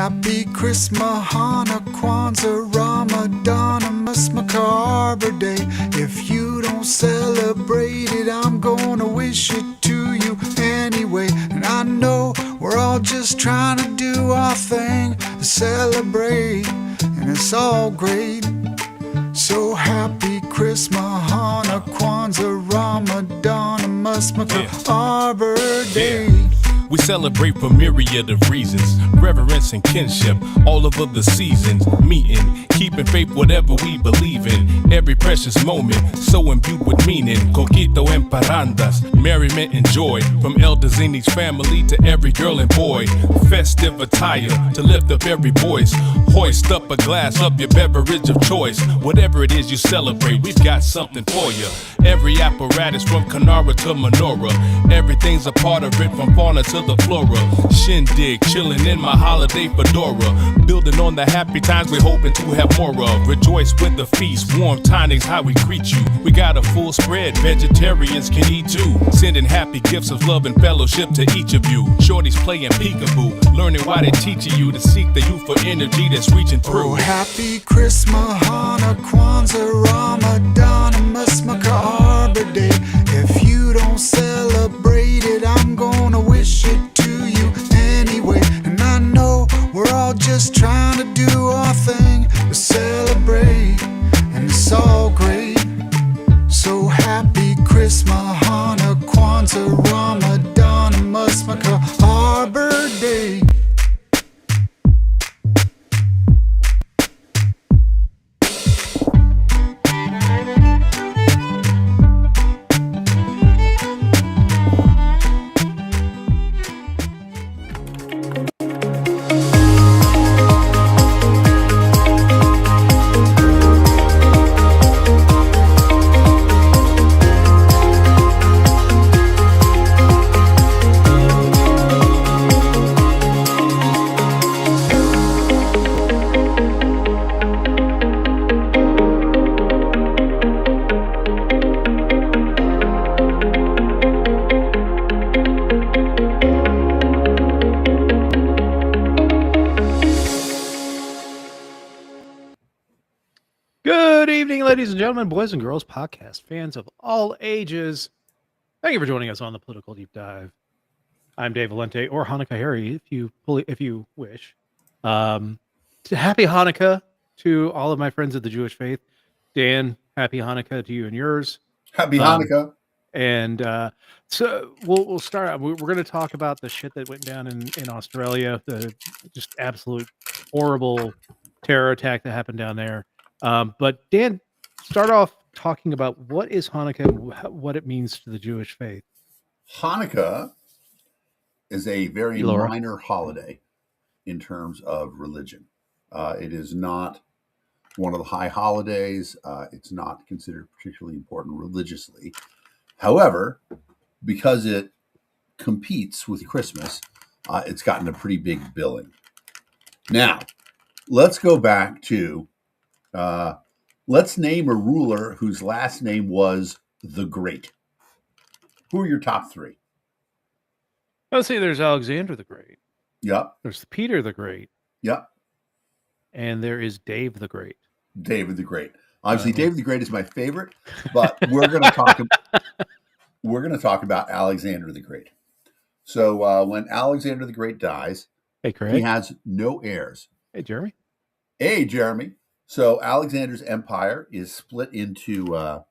happy Christmas, Hanukkah, Kwanzaa, Ramadan, Musmaka, Arbor Day. If you don't celebrate it, I'm gonna wish it to you anyway. And I know we're all just trying to do our thing, to celebrate, and it's all great. So happy Christmas, Hanukkah, Kwanzaa, Ramadan, Musmaka, Arbor Day. We celebrate for myriad of reasons, reverence and kinship, all over the seasons, meeting, keeping faith, whatever we believe in. Every precious moment, so imbued with meaning. Coquito and parandas, merriment and joy, from elders in each family to every girl and boy. Festive attire to lift up every voice. Hoist up a glass of your beverage of choice. Whatever it is you celebrate, we've got something for you. Every apparatus from Kanara to Menorah, everything's a part of it, from fauna to the flora. Shindig, chilling in my holiday fedora, building on the happy times we're hoping to have more of. Rejoice with the feast, warm tidings how we greet you. We got a full spread, vegetarians can eat too. Sending happy gifts of love and fellowship to each of you. Shorties playing peekaboo, learning why they're teaching you to seek the youth for energy that's reaching through. Oh, happy Christmas, Hanukkah, Kwanzaa, Ramadan, Musmaka, Arbor Day. If you don't celebrate it, I'm gonna wish it to you anyway. And I know we're all just trying to do our thing, to celebrate, and it's all great. So happy Christmas, Hanukkah, Kwanzaa, Ramadan, Musmaka, Arbor Day. Good evening, ladies and gentlemen, boys and girls, podcast fans of all ages. Thank you for joining us on the Political Deep Dive. I'm Dave Valente, or Hanukkah Harry, if you wish. Happy Hanukkah to all of my friends of the Jewish faith. Dan, happy Hanukkah to you and yours. Happy Hanukkah. And so we'll start out. We're going to talk about the shit that went down in Australia, the just absolute horrible terror attack that happened down there. But Dan, start off talking about what is Hanukkah, what it means to the Jewish faith. Hanukkah is a very minor holiday in terms of religion. It is not one of the high holidays. It's not considered particularly important religiously. However, because it competes with Christmas, it's gotten a pretty big billing. Now, let's go back to let's name a ruler whose last name was the Great. Who are your top three? Let's see, there's Alexander the Great. Yep. There's Peter the Great. Yep. And there is Dave the Great. David the Great. Obviously, David the Great is my favorite, but we're going to talk. We're going to talk about Alexander the Great. So when Alexander the Great dies, Hey, Craig. he has no heirs. Hey, Jeremy. Hey, Jeremy. So Alexander's empire is split into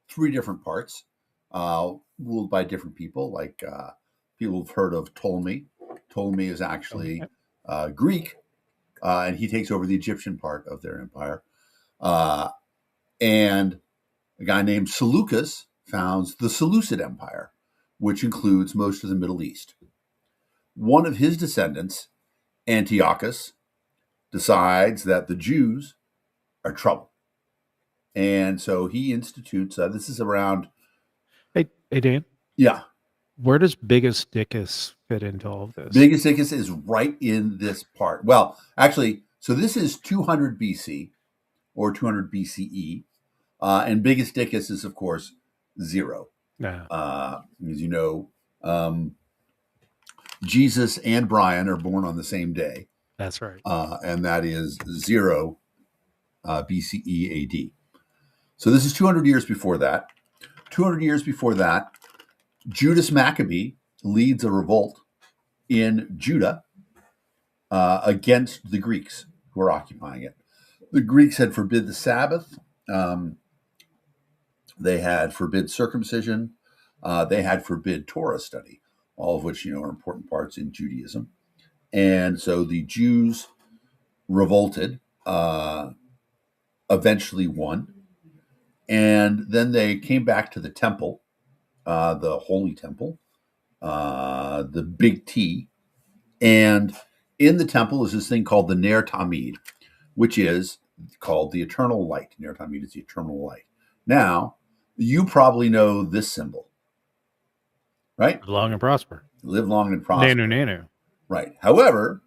three different parts, ruled by different people. Like people have heard of Ptolemy. Ptolemy is actually Greek, and he takes over the Egyptian part of their empire. And a guy named Seleucus founds the Seleucid Empire, which includes most of the Middle East. One of his descendants, Antiochus, decides that the Jews are trouble. And so he institutes, this is around... Hey, Dan. Yeah. Where does Biggest Dickus fit into all of this? Biggest Dickus is right in this part. Well, actually, so this is 200 BC or 200 BCE. And Biggest Dickus is, of course, 0. Yeah. As you know, Jesus and Brian are born on the same day. That's right. And that is 0 BCE AD. So this is 200 years before that. 200 years before that, Judas Maccabee leads a revolt in Judah against the Greeks who are occupying it. The Greeks had forbid the Sabbath. They had forbid circumcision. They had forbid Torah study, all of which are important parts in Judaism. And so the Jews revolted, eventually won, and then they came back to the temple, the Holy Temple, the Big T, and in the temple is this thing called the Ner Tamid, which is called the eternal light. Ner Tamid is the eternal light. Now, you probably know this symbol, right? Live long and prosper. Live long and prosper. Nanu. Right. However,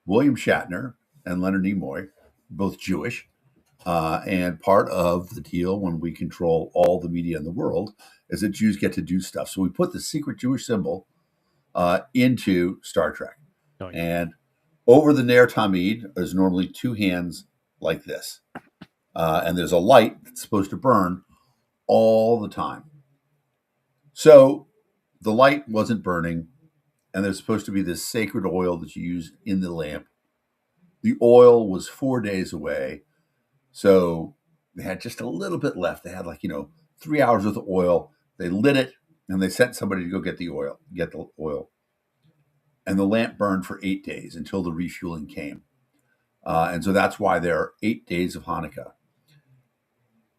William Shatner and Leonard Nimoy, both Jewish, and part of the deal when we control all the media in the world is that Jews get to do stuff. So we put the secret Jewish symbol into Star Trek. Oh, yeah. And over the Ner Tamid is normally two hands like this. And there's a light that's supposed to burn all the time. So the light wasn't burning, and there's supposed to be this sacred oil that you use in the lamp. The oil was 4 days away. So they had just a little bit left. They had 3 hours worth of oil. They lit it and they sent somebody to go get the oil. And the lamp burned for 8 days until the refueling came. And so that's why there are 8 days of Hanukkah.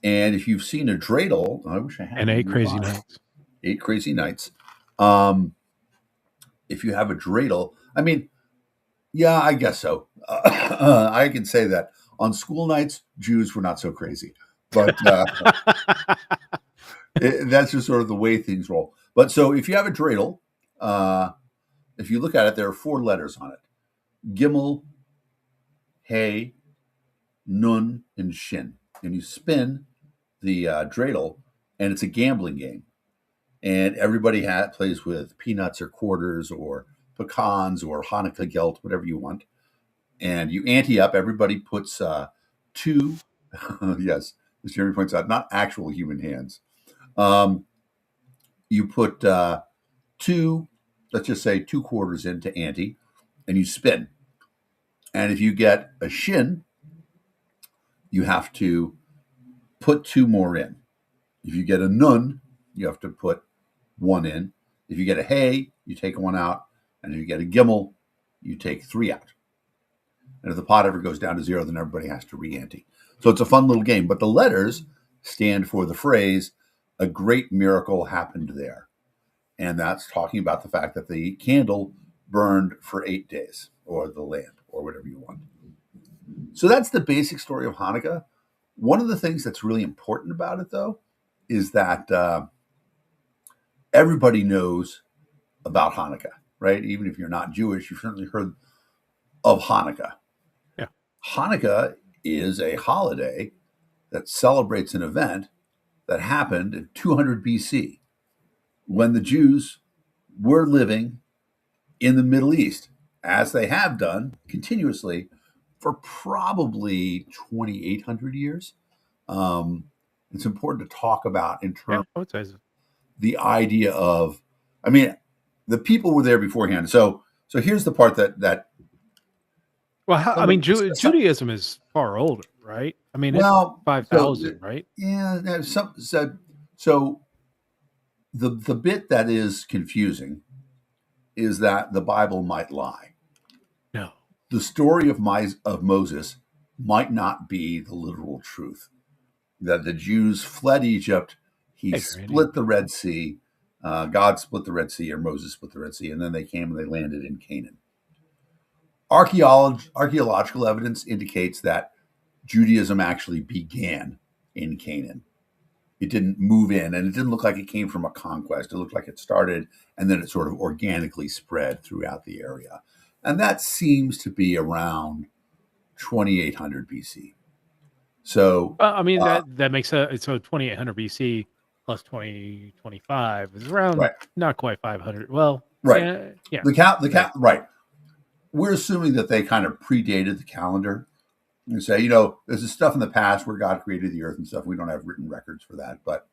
And if you've seen a dreidel, I wish I had. And 8 crazy nights. 8 crazy nights. If you have a dreidel, yeah, I guess so. I can say that. On school nights, Jews were not so crazy. But that's just sort of the way things roll. But so if you have a dreidel, if you look at it, there are 4 letters on it. Gimel, Hey, Nun, and Shin. And you spin the dreidel, and it's a gambling game. And everybody plays with peanuts or quarters or pecans or Hanukkah gelt, whatever you want. And you ante up. Everybody puts 2, yes, as Jeremy points out, not actual human hands. You put 2, let's just say 2 quarters into ante, and you spin. And if you get a shin, you have to put 2 more in. If you get a nun, you have to put 1 in. If you get a hey, you take 1 out. And if you get a gimel, you take 3 out. And if the pot ever goes down to 0, then everybody has to re-ante. So it's a fun little game. But the letters stand for the phrase, a great miracle happened there. And that's talking about the fact that the candle burned for 8 days, or the lamp, or whatever you want. So that's the basic story of Hanukkah. One of the things that's really important about it, though, is that everybody knows about Hanukkah, right? Even if you're not Jewish, you've certainly heard of Hanukkah. Yeah. Hanukkah is a holiday that celebrates an event that happened in 200 BC when the Jews were living in the Middle East, as they have done continuously for probably 2,800 years. It's important to talk about in terms of the idea of, the people were there beforehand. So here's the part that well, Judaism is far older, right? It's 5,000, right? Yeah. So the bit that is confusing is that the Bible might lie. No. The story of Moses might not be the literal truth. That the Jews fled Egypt, split the Red Sea, God split the Red Sea, or Moses split the Red Sea, and then they came and they landed in Canaan. Archaeological evidence indicates that Judaism actually began in Canaan. It didn't move in, and it didn't look like it came from a conquest. It looked like it started, and then it sort of organically spread throughout the area. And that seems to be around 2,800 BC. So, that makes so 2,800 BC plus 2025 is around not quite 500. Well, right. Yeah. The count, right. we're assuming that they kind of predated the calendar. And say, there's this stuff in the past where God created the earth and stuff. We don't have written records for that, but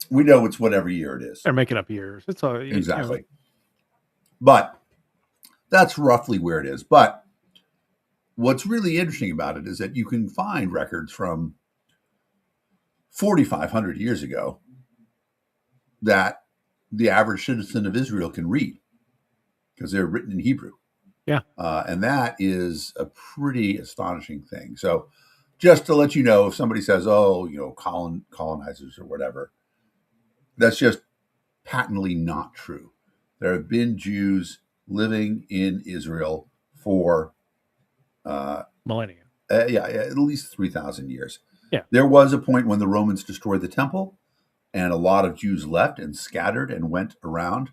we know it's whatever year it is. They're making up years. It's all Exactly. But that's roughly where it is. But what's really interesting about it is that you can find records from 4,500 years ago that the average citizen of Israel can read because they're written in Hebrew. Yeah. And that is a pretty astonishing thing. So just to let you know, if somebody says, colonizers or whatever, that's just patently not true. There have been Jews living in Israel for millennia. At least 3,000 years. Yeah. There was a point when the Romans destroyed the temple and a lot of Jews left and scattered and went around.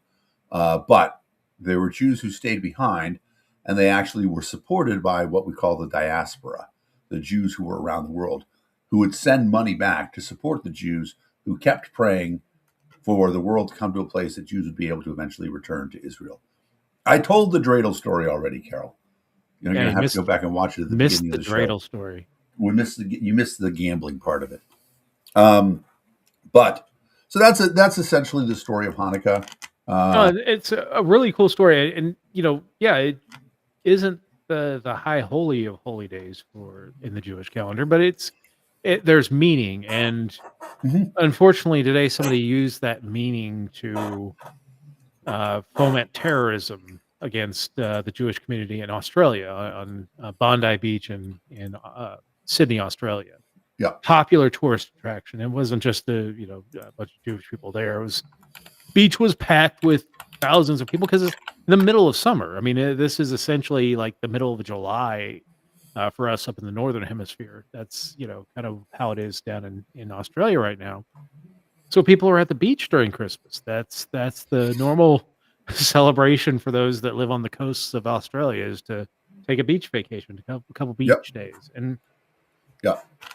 But there were Jews who stayed behind, and they actually were supported by what we call the diaspora, the Jews who were around the world, who would send money back to support the Jews who kept praying for the world to come to a place that Jews would be able to eventually return to Israel. I told the dreidel story already, Carol. You're going to have to go back and watch it at the beginning of the show. Missed the dreidel story. You missed the gambling part of it. But so that's essentially the story of Hanukkah. It's a really cool story, and it isn't the high holy of holy days in the Jewish calendar, but there's meaning, and unfortunately today somebody used that meaning to foment terrorism against the Jewish community in Australia on Bondi Beach in Sydney, Australia. Yeah, popular tourist attraction. It wasn't just a bunch of Jewish people there. Beach was packed with thousands of people because it's in the middle of summer. I mean, this is essentially like the middle of July for us up in the northern hemisphere. That's kind of how it is down in Australia right now. So people are at the beach during Christmas. That's the normal celebration for those that live on the coasts of Australia, is to take a beach vacation, a couple beach days. And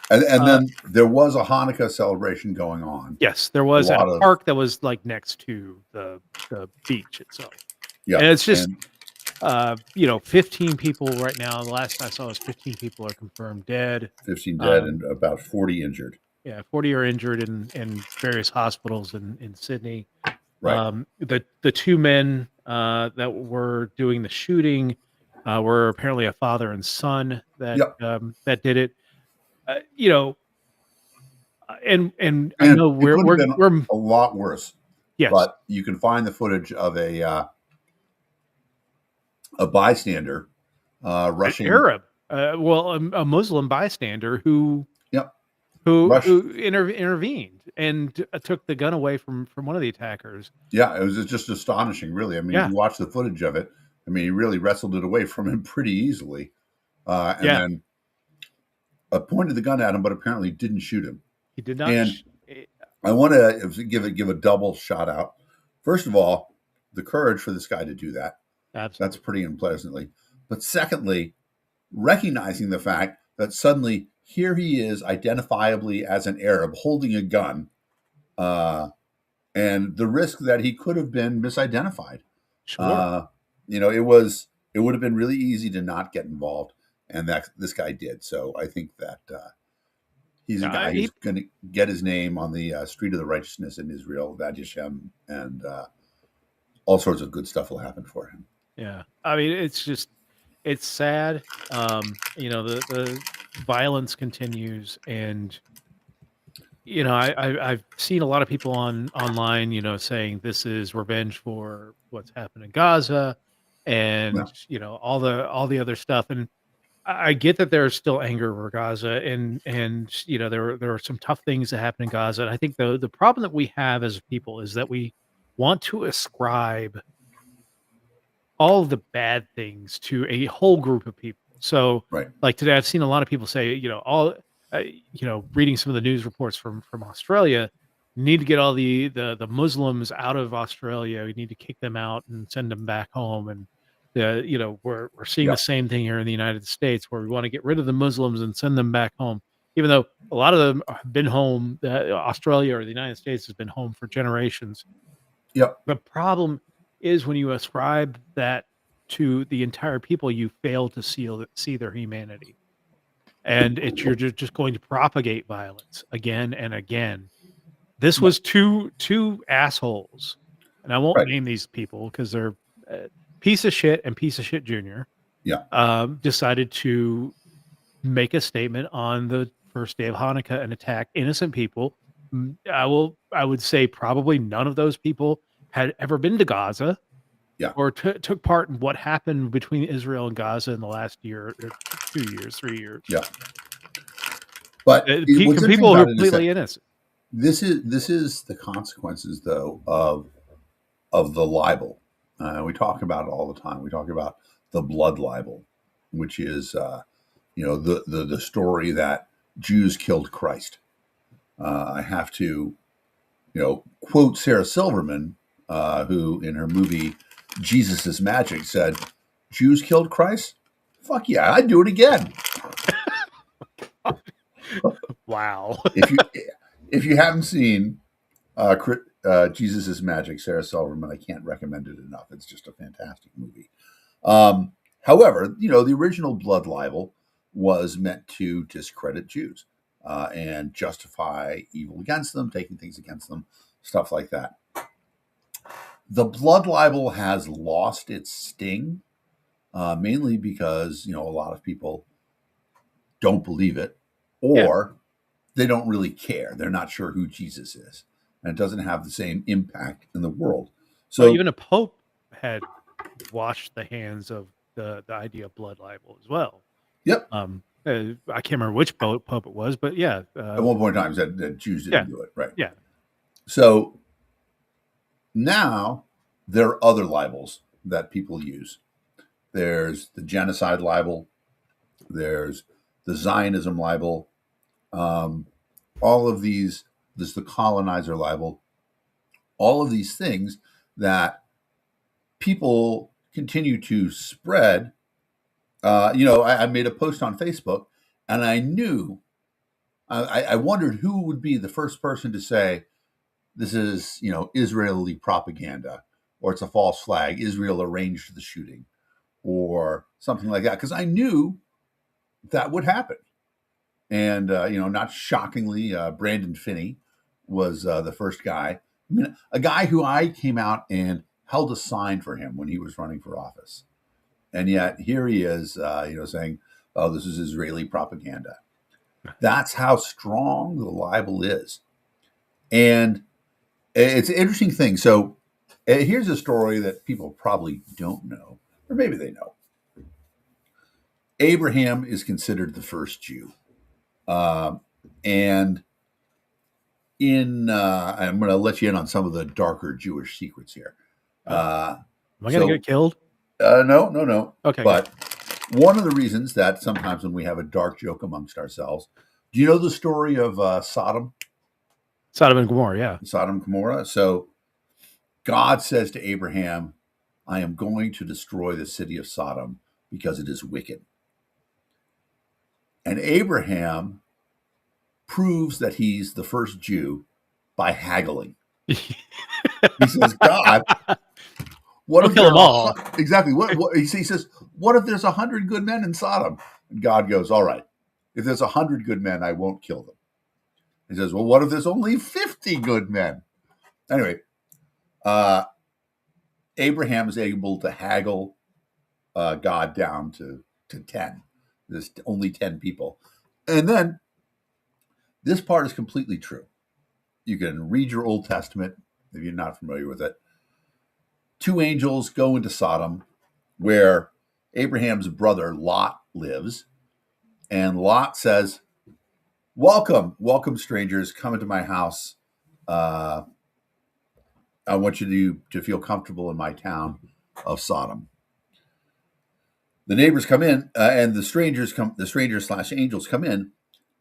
then there was a Hanukkah celebration going on. Yes, there was at a park that was like next to the beach itself. Yeah, and it's just 15 people right now. The last I saw was 15 people are confirmed dead. 15 dead and about 40 injured. Yeah, 40 are injured in various hospitals in Sydney. Right. The two men that were doing the shooting were apparently a father and son that did it. And I know we're a lot worse. Yes, but you can find the footage of a bystander rushing an Arab, a Muslim bystander who intervened and took the gun away from one of the attackers. Yeah, it was just astonishing, really. I mean, you watch the footage of it. I mean, he really wrestled it away from him pretty easily, and then pointed the gun at him, but apparently didn't shoot him. He did not. And I want to give a double shout out. First of all, the courage for this guy to do that. Absolutely. That's pretty unpleasantly. But secondly, recognizing the fact that suddenly here he is identifiably as an Arab holding a gun, and the risk that he could have been misidentified. Sure. It would have been really easy to not get involved, and that this guy did. So I think that he's a guy who's going to get his name on the street of the righteousness in Israel, Vad Yashem, and all sorts of good stuff will happen for him. Yeah, I mean, it's sad. The violence continues, and I've seen a lot of people online, saying this is revenge for what's happened in Gaza, and all the other stuff. And I get that there's still anger over Gaza, and there are some tough things that happen in Gaza. And I think the problem that we have as a people is that we want to ascribe all of the bad things to a whole group of people. So, like today, I've seen a lot of people say, reading some of the news reports from Australia, you need to get all the Muslims out of Australia. We need to kick them out and send them back home. And we're seeing the same thing here in the United States, where we want to get rid of the Muslims and send them back home, even though a lot of them have been home. Australia or the United States has been home for generations. Yep. The problem is when you ascribe that to the entire people, you fail to see their humanity, and you're just going to propagate violence again and again. This was two assholes, and I won't Right. name these people because they're piece of shit and piece of shit junior. Yeah. Decided to make a statement on the first day of Hanukkah and attack innocent people. I would say probably none of those people had ever been to Gaza Yeah. or took part in what happened between Israel and Gaza in the last year or 2 years, 3 years. Yeah. But what's interesting People who are about it is completely that innocent. this is the consequences, though, of the libel. We talk about it all the time. We talk about the blood libel, which is the story that Jews killed Christ. I have to quote Sarah Silverman, who in her movie Jesus is Magic said, "Jews killed Christ? Fuck yeah, I'd do it again." Wow. If you haven't seen Jesus is Magic, Sarah Silverman, I can't recommend it enough. It's just a fantastic movie. However, the original blood libel was meant to discredit Jews and justify evil against them, taking things against them, stuff like that. The blood libel has lost its sting, mainly because a lot of people don't believe it, or they don't really care. They're not sure who Jesus is, and it doesn't have the same impact in the world. So even a pope had washed the hands of the idea of blood libel as well. Yep. I can't remember which pope it was, but yeah. At one point in time, that Jews didn't do it, right? Yeah. So now there are other libels that people use. There's the genocide libel. There's the Zionism libel. All of these, there's the colonizer libel. All of these things that people continue to spread. I made a post on Facebook, and I knew, I wondered who would be the first person to say, this is, Israeli propaganda, or it's a false flag, Israel arranged the shooting, or something like that, because I knew that would happen. And, not shockingly, Brandon Finney was the first guy. I mean, a guy who I came out and held a sign for him when he was running for office. And yet here he is, saying, oh, this is Israeli propaganda. That's how strong the libel is. And it's an interesting thing. So here's a story that people probably don't know, or maybe they know. Abraham is considered the first Jew. And I'm going to let you in on some of the darker Jewish secrets here. Am I going to get killed? No. Okay. But one of the reasons that sometimes when we have a dark joke amongst ourselves, do you know the story of Sodom? Sodom and Gomorrah, yeah. Sodom and Gomorrah. So God says to Abraham, I am going to destroy the city of Sodom because it is wicked. And Abraham proves that he's the first Jew by haggling. He says, God, what if kill them all? Exactly. What he says, what if there's 100 good men in Sodom? And God goes, all right, if there's 100 good men, I won't kill them. He says, well, what if there's only 50 good men? Anyway, Abraham is able to haggle God down to 10. There's only 10 people. And then this part is completely true. You can read your Old Testament if you're not familiar with it. 2 angels go into Sodom, where Abraham's brother Lot lives. And Lot says, welcome, strangers, come into my house. I want you to feel comfortable in my town of Sodom. The neighbors come in, and the strangers / angels come in.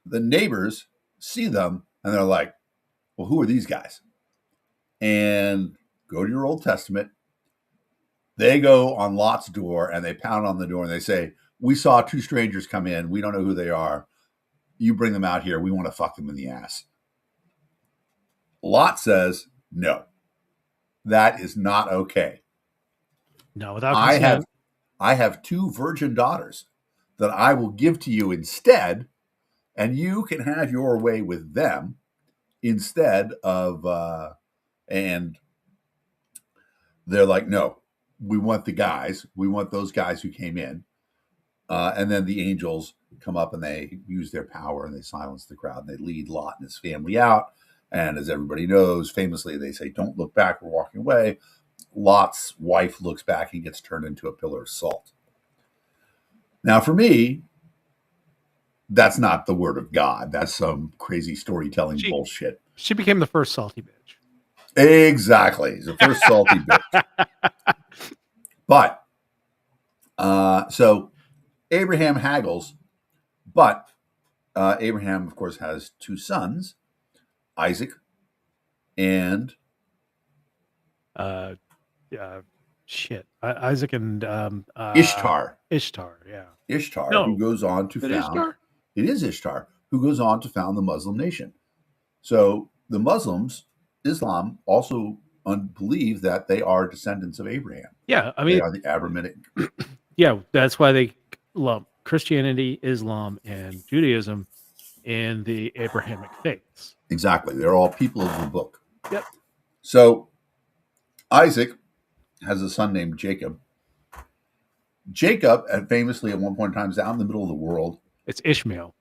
The neighbors see them, and they're like, well, who are these guys? And go to your Old Testament. They go on Lot's door, and they pound on the door, and they say, we saw 2 strangers come in. We don't know who they are. You bring them out here. We want to fuck them in the ass. Lot says, no, that is not okay. No, without consent. I have 2 virgin daughters that I will give to you instead, and you can have your way with them instead of, and they're like, no, we want the guys. We want those guys who came in. And then the angels come up and they use their power and they silence the crowd and they lead Lot and his family out. And as everybody knows, famously, they say, don't look back, we're walking away. Lot's wife looks back and gets turned into a pillar of salt. Now, for me, that's not the word of God. That's some crazy storytelling bullshit. She became the first salty bitch. Exactly. The first salty bitch. But, so Abraham haggles, but Abraham, of course, has 2 sons, Isaac and Isaac and Ishtar. Ishtar, yeah. Ishtar, No. who goes on to found Ishtar? It is Ishtar, who goes on to found the Muslim nation. So the Muslims, Islam, also believe that they are descendants of Abraham. Yeah, I mean, they are the Abrahamic. Yeah, that's why they lump Christianity, Islam, and Judaism in the Abrahamic faiths. Exactly. They're all people of the book. Yep. So Isaac has a son named Jacob. Jacob, famously at one point in time, is out in the middle of the world. It's Ishmael.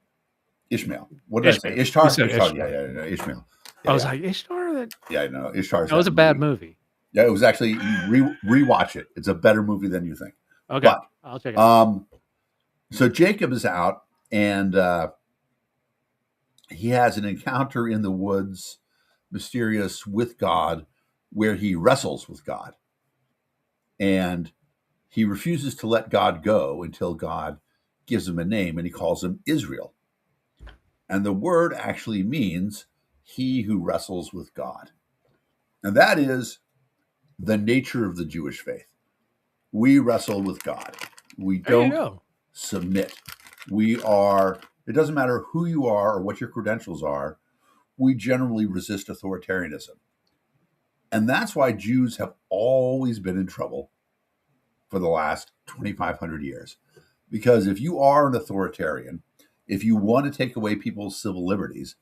Ishmael. What did Ishmael. I say? Ishtar? You said Ishtar. Ishmael. Yeah, Ishmael. Yeah, I was like, Ishtar? Yeah, no, Ishtar. That was a bad movie. Yeah, it was actually, rewatch it. It's a better movie than you think. Okay, but, I'll check it out. So Jacob is out, and he has an encounter in the woods, mysterious, with God, where he wrestles with God. And he refuses to let God go until God gives him a name, and he calls him Israel. And the word actually means he who wrestles with God. And that is the nature of the Jewish faith. We wrestle with God. We don't submit. It doesn't matter who you are or what your credentials are, we generally resist authoritarianism. And that's why Jews have always been in trouble for the last 2,500 years. Because if you are an authoritarian, if you want to take away people's civil liberties,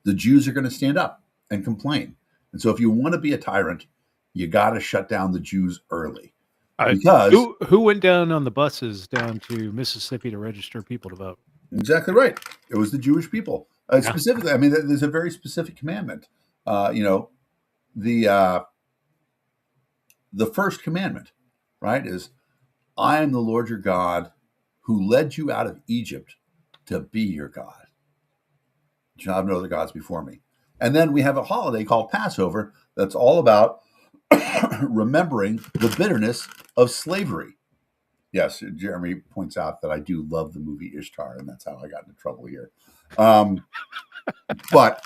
the Jews are going to stand up and complain. And so if you want to be a tyrant, you got to shut down the Jews early. Because who went down on the buses down to Mississippi to register people to vote? Exactly right. It was the Jewish people. Specifically, I mean, there's a very specific commandment. The first commandment, right, is, I am the Lord your God who led you out of Egypt to be your God. You shall have no other gods before me. And then we have a holiday called Passover that's all about remembering the bitterness of slavery. Yes, Jeremy points out that I do love the movie Ishtar, and that's how I got into trouble here. But,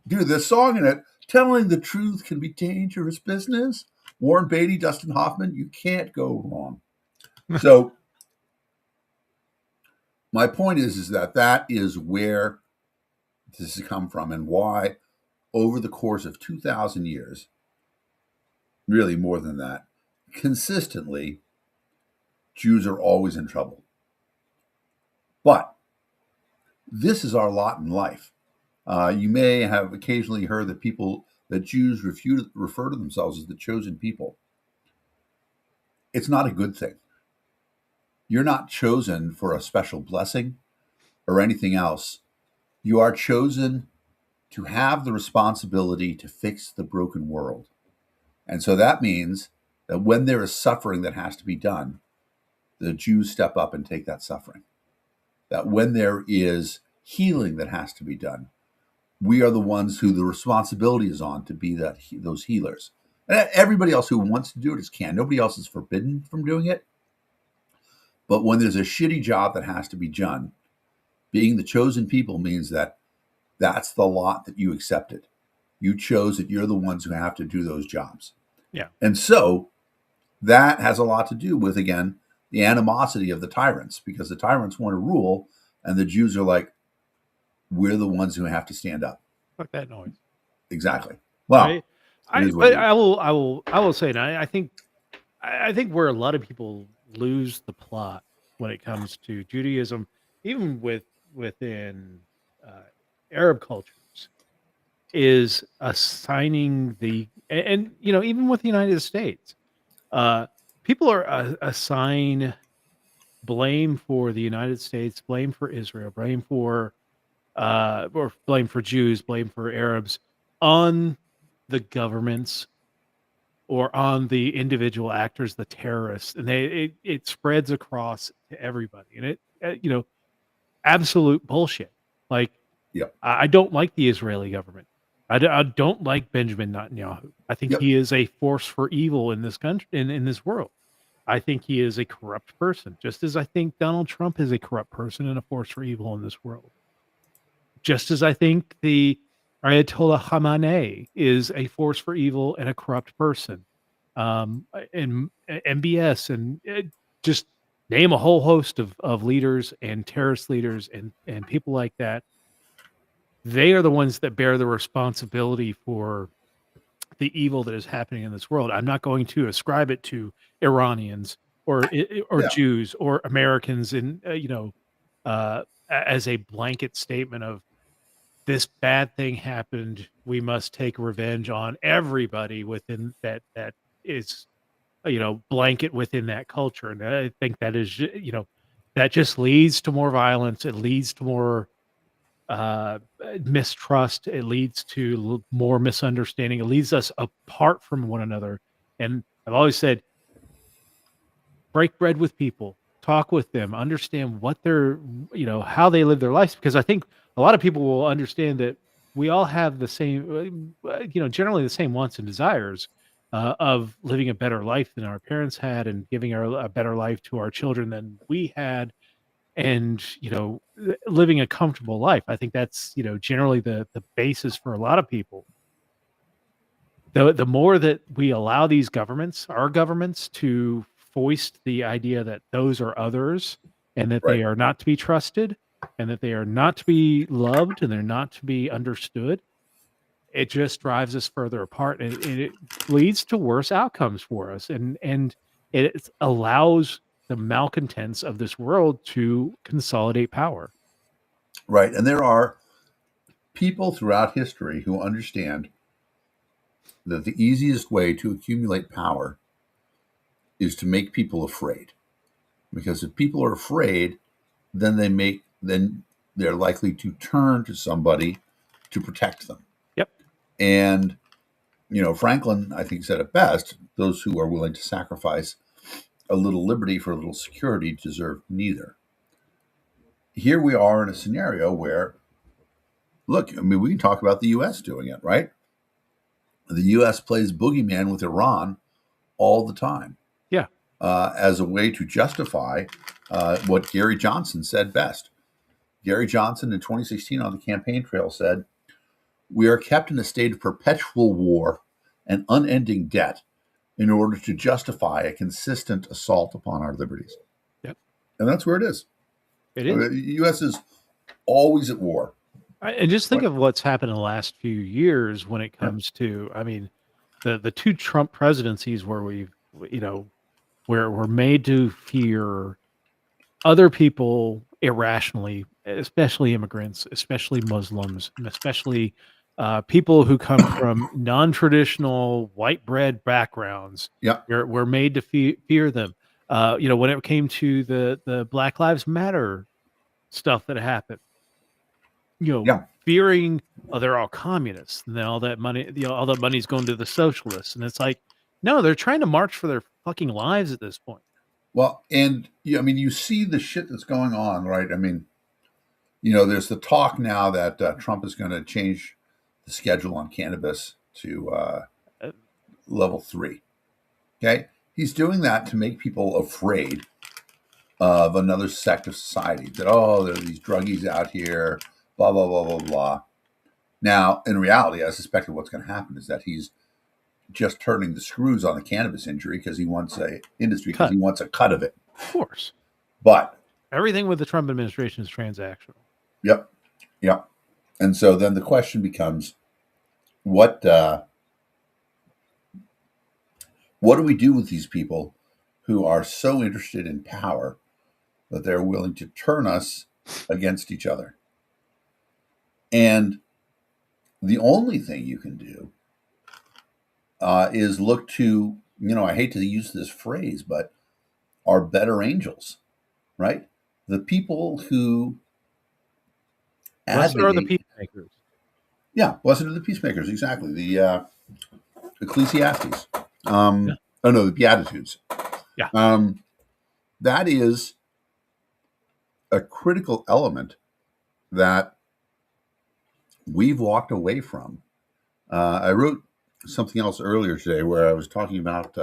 dude, this song in it, telling the truth can be dangerous business. Warren Beatty, Dustin Hoffman, you can't go wrong. So, my point is that is where this has come from, and why, over the course of 2,000 years, really more than that, consistently, Jews are always in trouble. But this is our lot in life. You may have occasionally heard that Jews refer to themselves as the chosen people. It's not a good thing. You're not chosen for a special blessing or anything else. You are chosen to have the responsibility to fix the broken world. And so that means that when there is suffering that has to be done, the Jews step up and take that suffering. That when there is healing that has to be done, we are the ones who the responsibility is on to be those healers. And everybody else who wants to do it can. Nobody else is forbidden from doing it. But when there's a shitty job that has to be done, being the chosen people means that that's the lot that you accepted. You chose that you're the ones who have to do those jobs. Yeah. And so that has a lot to do with, again, the animosity of the tyrants, because the tyrants want to rule, and the Jews are like, we're the ones who have to stand up. Fuck that noise. Exactly. Well, I will say that I think I think where a lot of people lose the plot when it comes to Judaism, even within uh, Arab cultures, is assigning and even with the United States, uh, people are assign blame for the United States, blame for Israel, or blame for Jews, blame for Arabs on the governments or on the individual actors, the terrorists, and it spreads across to everybody, and absolute bullshit. Like Yep. I don't like the Israeli government. I don't like Benjamin Netanyahu. I think Yep. he is a force for evil in this country, in this world. I think he is a corrupt person, just as I think Donald Trump is a corrupt person and a force for evil in this world. Just as I think the Ayatollah Khamenei is a force for evil and a corrupt person. And MBS and just name a whole host of leaders and terrorist leaders and people like that. They are the ones that bear the responsibility for the evil that is happening in this world. I'm not going to ascribe it to Iranians or Yeah. Jews or Americans in as a blanket statement of this bad thing happened. We must take revenge on everybody within that is blanket within that culture. And I think that is that just leads to more violence. It leads to more mistrust. It leads to more misunderstanding. It leads us apart from one another. And I've always said, break bread with people, talk with them, understand what they're, how they live their lives. Because I think a lot of people will understand that we all have the same, generally the same wants and desires of living a better life than our parents had and giving a better life to our children than we had, and living a comfortable life. I think that's generally the basis for a lot of people. The more that we allow these governments, our governments, to foist the idea that those are others and that Right. they are not to be trusted and that they are not to be loved and they're not to be understood, it just drives us further apart, and it leads to worse outcomes for us, and it allows the malcontents of this world to consolidate power. Right. And there are people throughout history who understand that the easiest way to accumulate power is to make people afraid. Because if people are afraid, then they're likely to turn to somebody to protect them. Yep. And Franklin, I think, said it best: those who are willing to sacrifice a little liberty for a little security deserve neither. Here we are in a scenario where, look, I mean, we can talk about the U.S. doing it, right? The U.S. plays boogeyman with Iran all the time. Yeah. As a way to justify what Gary Johnson said best. Gary Johnson in 2016 on the campaign trail said, "We are kept in a state of perpetual war and unending debt in order to justify a consistent assault upon our liberties." Yep. And that's where it is. It is. The U.S. is always at war. And just think of what's happened in the last few years when it comes to, I mean, the two Trump presidencies where where we're made to fear other people irrationally, especially immigrants, especially Muslims, and especially people who come from non-traditional white bread backgrounds. Yeah. We're made to fear them. When it came to the Black Lives Matter stuff that happened, fearing, oh, they're all communists, and then all that money, all that money's going to the socialists, and it's like, no, they're trying to march for their fucking lives at this point. Well, and I mean, you see the shit that's going on, right? I mean, there's the talk now that Trump is going to change the schedule on cannabis to level 3. Okay, he's doing that to make people afraid of another sect of society. That, oh, there are these druggies out here, blah blah blah blah blah. Now, in reality, I suspect that what's going to happen is that he's just turning the screws on the cannabis industry because he wants a cut of it. Of course. But everything with the Trump administration is transactional. Yep. And so then the question becomes, what do we do with these people who are so interested in power that they're willing to turn us against each other. And the only thing you can do is look to, I hate to use this phrase, but our better angels, right? The people who Blessed are the advocate. peacemakers. Yeah, blessed are the peacemakers, exactly. The Ecclesiastes. Yeah. Oh, no, the Beatitudes. Yeah. That is a critical element that we've walked away from. I wrote something else earlier today where I was talking about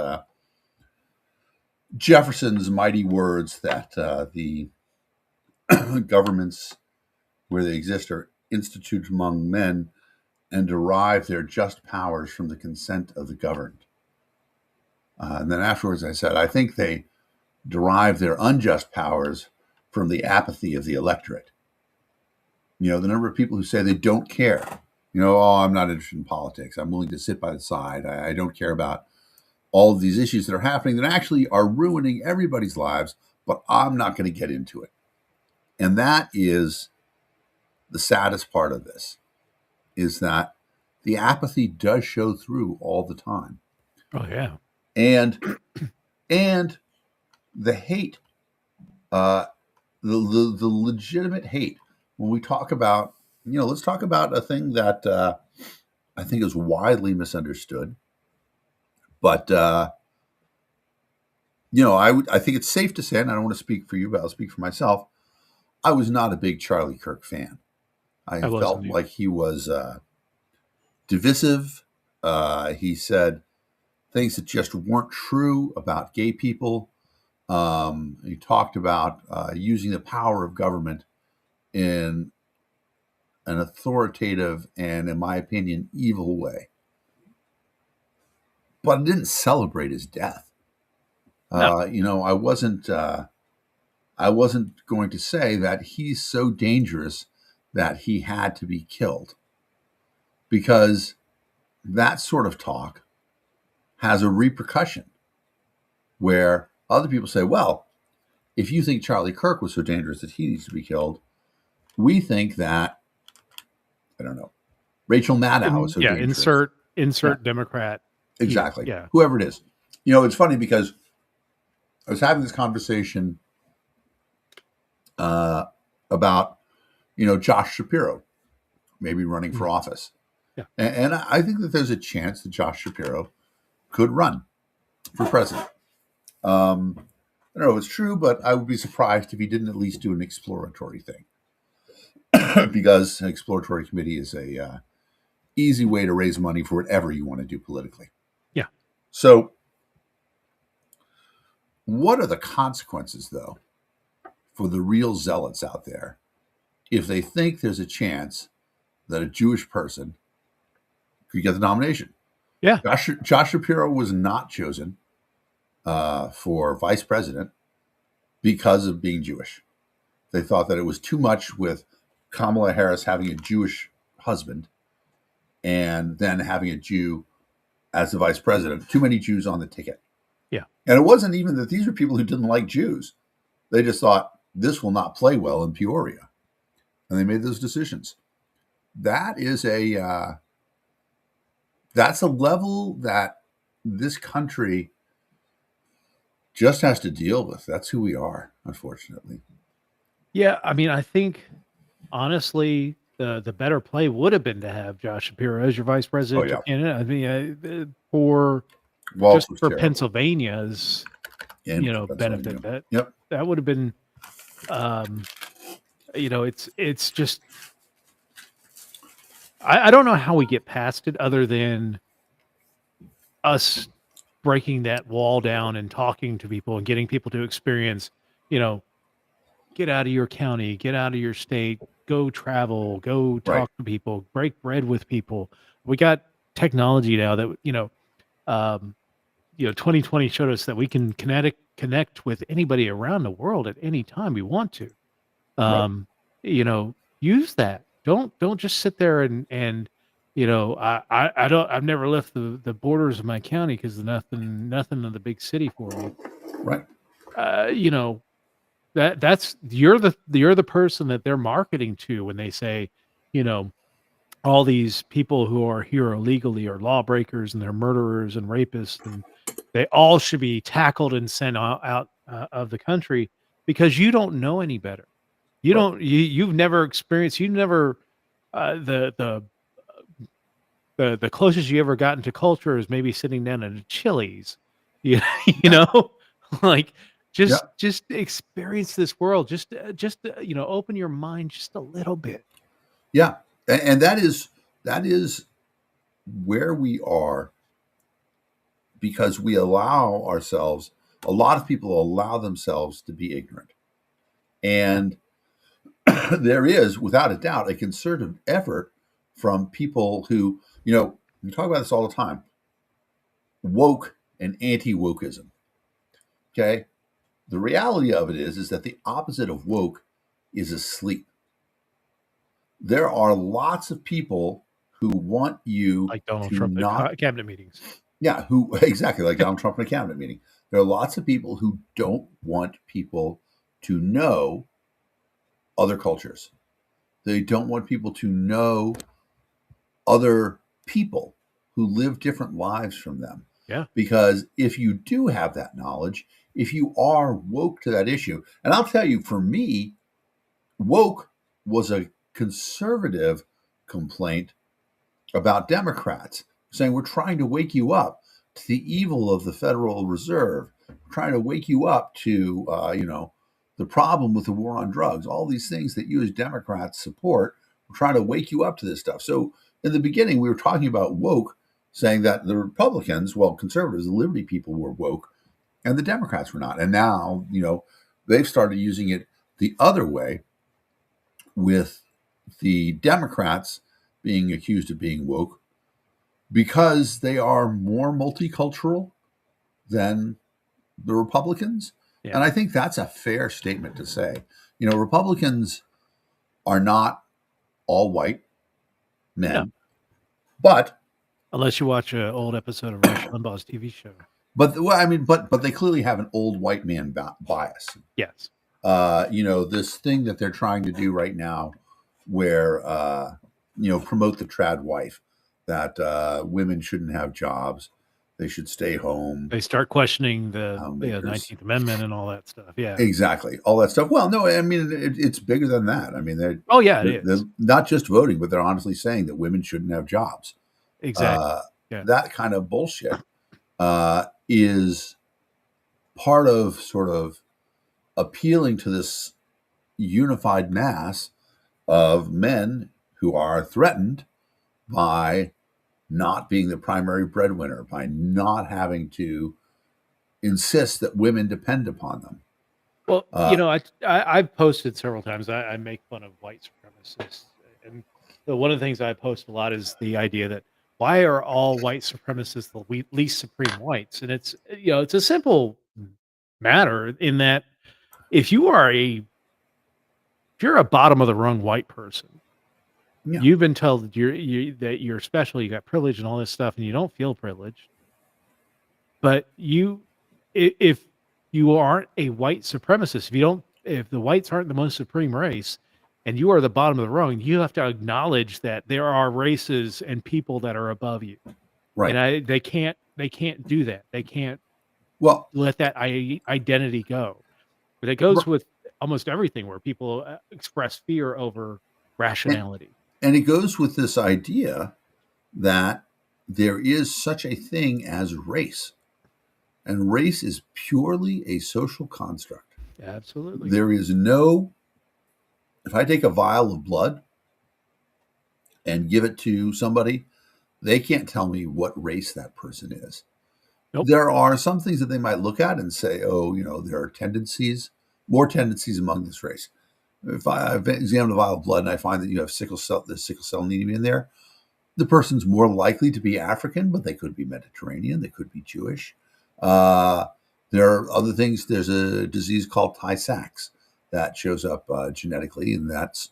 Jefferson's mighty words that the governments where they exist are instituted among men and derive their just powers from the consent of the governed. And then afterwards I said, I think they derive their unjust powers from the apathy of the electorate. The number of people who say they don't care. Oh, I'm not interested in politics. I'm willing to sit by the side. I don't care about all of these issues that are happening that actually are ruining everybody's lives, but I'm not going to get into it. And that is the saddest part of this, is that the apathy does show through all the time. Oh, yeah. And the hate, the legitimate hate. When we talk about, let's talk about a thing that I think is widely misunderstood. But I think it's safe to say, and I don't want to speak for you, but I'll speak for myself. I was not a big Charlie Kirk fan. I felt like he was divisive. He said things that just weren't true about gay people. He talked about using the power of government in an authoritative and, in my opinion, evil way. But I didn't celebrate his death. No. I wasn't going to say that he's so dangerous that he had to be killed, because that sort of talk has a repercussion where other people say, well, if you think Charlie Kirk was so dangerous that he needs to be killed, we think that, I don't know, Rachel Maddow is so dangerous. Insert Democrat. Exactly. Yeah. Whoever it is. It's funny because I was having this conversation about, Josh Shapiro maybe running for office. Yeah. And I think that there's a chance that Josh Shapiro could run for president. I don't know if it's true, but I would be surprised if he didn't at least do an exploratory thing. Because an exploratory committee is a easy way to raise money for whatever you want to do politically. Yeah. So what are the consequences, though, for the real zealots out there if they think there's a chance that a Jewish person could get the nomination? Yeah. Josh Shapiro was not chosen for vice president because of being Jewish. They thought that it was too much with Kamala Harris having a Jewish husband and then having a Jew as the vice president. Too many Jews on the ticket. Yeah. And it wasn't even that these were people who didn't like Jews. They just thought this will not play well in Peoria. And they made those decisions. That is that's a level that this country just has to deal with. That's who we are, unfortunately. Yeah, I mean, I think honestly, the better play would have been to have Josh Shapiro as your vice president. Oh, yeah. I mean, for Pennsylvania's benefit, that would have been, it's just, I don't know how we get past it other than us breaking that wall down and talking to people and getting people to experience, get out of your county, get out of your state, go travel, go talk to people, break bread with people. We got technology now that, 2020 showed us that we can connect with anybody around the world at any time we want to. Use that. Don't just sit there and I've never left the borders of my county because nothing in the big city for me. Right. You know, that's you're the person that they're marketing to when they say, you know, all these people who are here illegally are lawbreakers and they're murderers and rapists and they all should be tackled and sent out of the country because you don't know any better. You Right. don't you've never experienced you've never the closest you ever gotten to culture is maybe sitting down at a Chili's. You you Yeah. know? Like, Yeah. just experience this world. Just, you know, open your mind just a little bit. Yeah. And that is where we are, because we allow ourselves, a lot of people allow themselves to be ignorant. Yeah. And there is, without a doubt, a concerted effort from people who, we talk about this all the time, woke and anti-wokeism. Okay. The reality of it is that the opposite of woke is asleep. There are lots of people who want you Like Donald to Trump at not, cabinet meetings. yeah, who exactly like Donald Trump in a cabinet meeting. There are lots of people who don't want people to know other cultures. They don't want people to know other people who live different lives from them. Yeah. Because if you do have that knowledge, if you are woke to that issue, and I'll tell you, for me, woke was a conservative complaint about Democrats saying we're trying to wake you up to the evil of the Federal Reserve, we're trying to wake you up to, the problem with the war on drugs, all these things that you as Democrats support. We're trying to wake you up to this stuff. So in the beginning, we were talking about woke, saying that the Republicans, well, conservatives, the liberty people were woke, and the Democrats were not. And now, they've started using it the other way, with the Democrats being accused of being woke because they are more multicultural than the Republicans. Yeah. And I think that's a fair statement to say. Republicans are not all white men, No. but Unless you watch an old episode of Rush Limbaugh's TV show. but they clearly have an old white man bias. Yes. This thing that they're trying to do right now, where promote the trad wife, that women shouldn't have jobs, they should stay home. They start questioning the Homemakers. 19th Amendment and all that stuff. Yeah. Exactly, all that stuff. Well, no, I mean it's bigger than that. I mean, they're not just voting, but they're honestly saying that women shouldn't have jobs. Exactly. Yeah. That kind of bullshit is part of sort of appealing to this unified mass of men who are threatened by not being the primary breadwinner, by not having to insist that women depend upon them. Well, I've posted several times. I make fun of white supremacists, and one of the things I post a lot is the idea that why are all white supremacists the least supreme whites? And it's it's a simple matter in that if you're a bottom of the rung white person, Yeah. you've been told that you're special, you got privilege and all this stuff, and you don't feel privileged. But if you aren't a white supremacist, if the whites aren't the most supreme race, and you are the bottom of the rung, you have to acknowledge that there are races and people that are above you. Right. And they can't do that. They can't let that identity go. But it goes with almost everything where people express fear over rationality. And it goes with this idea that there is such a thing as race. And race is purely a social construct. Absolutely. There is no, if I take a vial of blood and give it to somebody, they can't tell me what race that person is. Nope. There are some things that they might look at and say, oh, there are more tendencies among this race. If I examine a vial of blood and I find that you have sickle cell anemia in there, the person's more likely to be African, but they could be Mediterranean, they could be Jewish. There are other things. There's a disease called Tay-Sachs that shows up genetically, and that's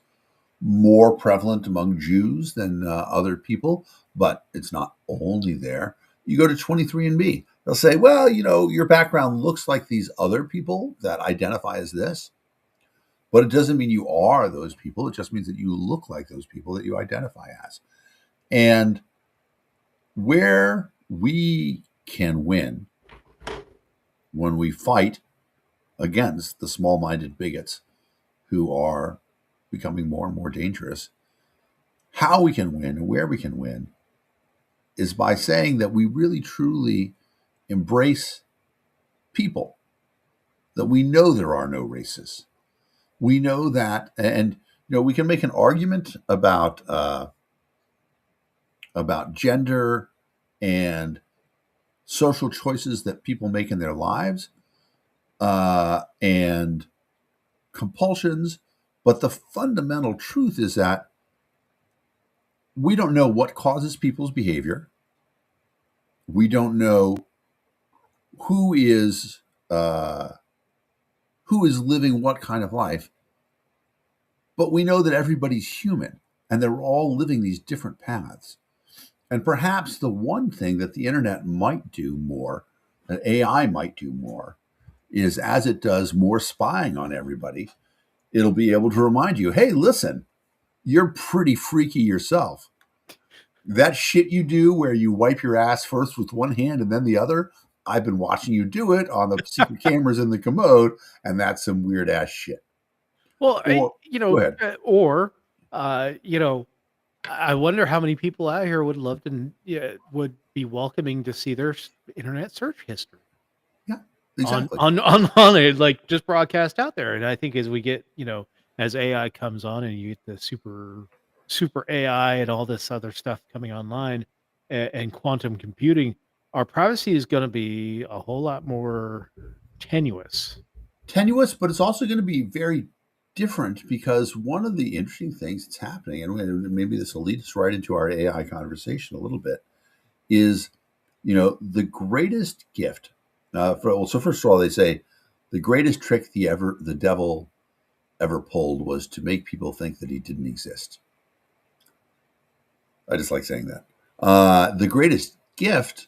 more prevalent among Jews than other people, but it's not only there. You go to 23andMe. They'll say, well, your background looks like these other people that identify as this, but it doesn't mean you are those people. It just means that you look like those people that you identify as. And where we can win when we fight against the small-minded bigots who are becoming more and more dangerous, how we can win and where we can win is by saying that we really truly embrace people, that we know there are no races. We know that, and we can make an argument about gender and social choices that people make in their lives, and compulsions, but the fundamental truth is that we don't know what causes people's behavior. We don't know who is living what kind of life, but we know that everybody's human and they're all living these different paths. And perhaps the one thing that the internet might do more, that AI might do more, is as it does more spying on everybody, it'll be able to remind you, hey, listen, you're pretty freaky yourself. That shit you do where you wipe your ass first with one hand and then the other, I've been watching you do it on the secret cameras in the commode, and that's some weird ass shit. Well, Go ahead. I wonder how many people out here would love to would be welcoming to see their internet search history. Yeah, exactly. On it, like just broadcast out there. And I think as we get, as AI comes on and you get the super AI and all this other stuff coming online and quantum computing, our privacy is going to be a whole lot more tenuous. But it's also going to be very different, because one of the interesting things that's happening, and maybe this will lead us right into our AI conversation a little bit, is, the greatest gift. So first of all, they say the greatest trick the devil ever pulled was to make people think that he didn't exist. I just like saying that. The greatest gift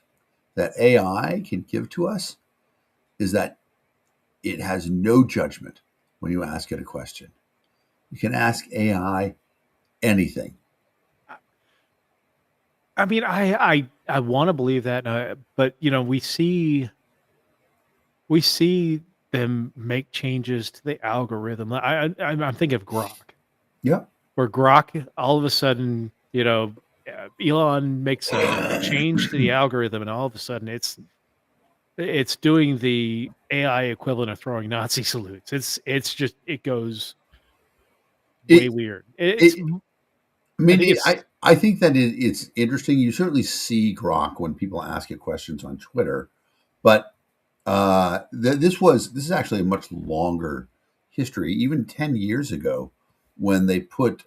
that AI can give to us is that it has no judgment when you ask it a question. You can ask AI anything. I mean, I want to believe that, but we see them make changes to the algorithm. I'm thinking of Grok, Yeah. where Grok all of a sudden, Elon makes a change to the algorithm, and all of a sudden it's doing the AI equivalent of throwing Nazi salutes. It goes way It, weird. it, I think it's I think that it's interesting. You certainly see Grok when people ask it questions on Twitter, but this is actually a much longer history. Even 10 years ago, when they put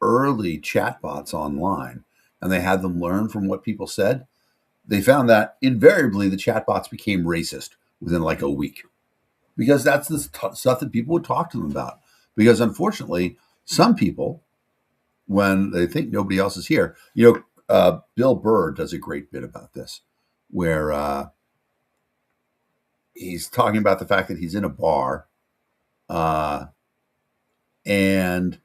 early chatbots online and they had them learn from what people said, they found that invariably the chatbots became racist within like a week, because that's the stuff that people would talk to them about. Because unfortunately, some people, when they think nobody else is here, Bill Burr does a great bit about this, where he's talking about the fact that he's in a bar, and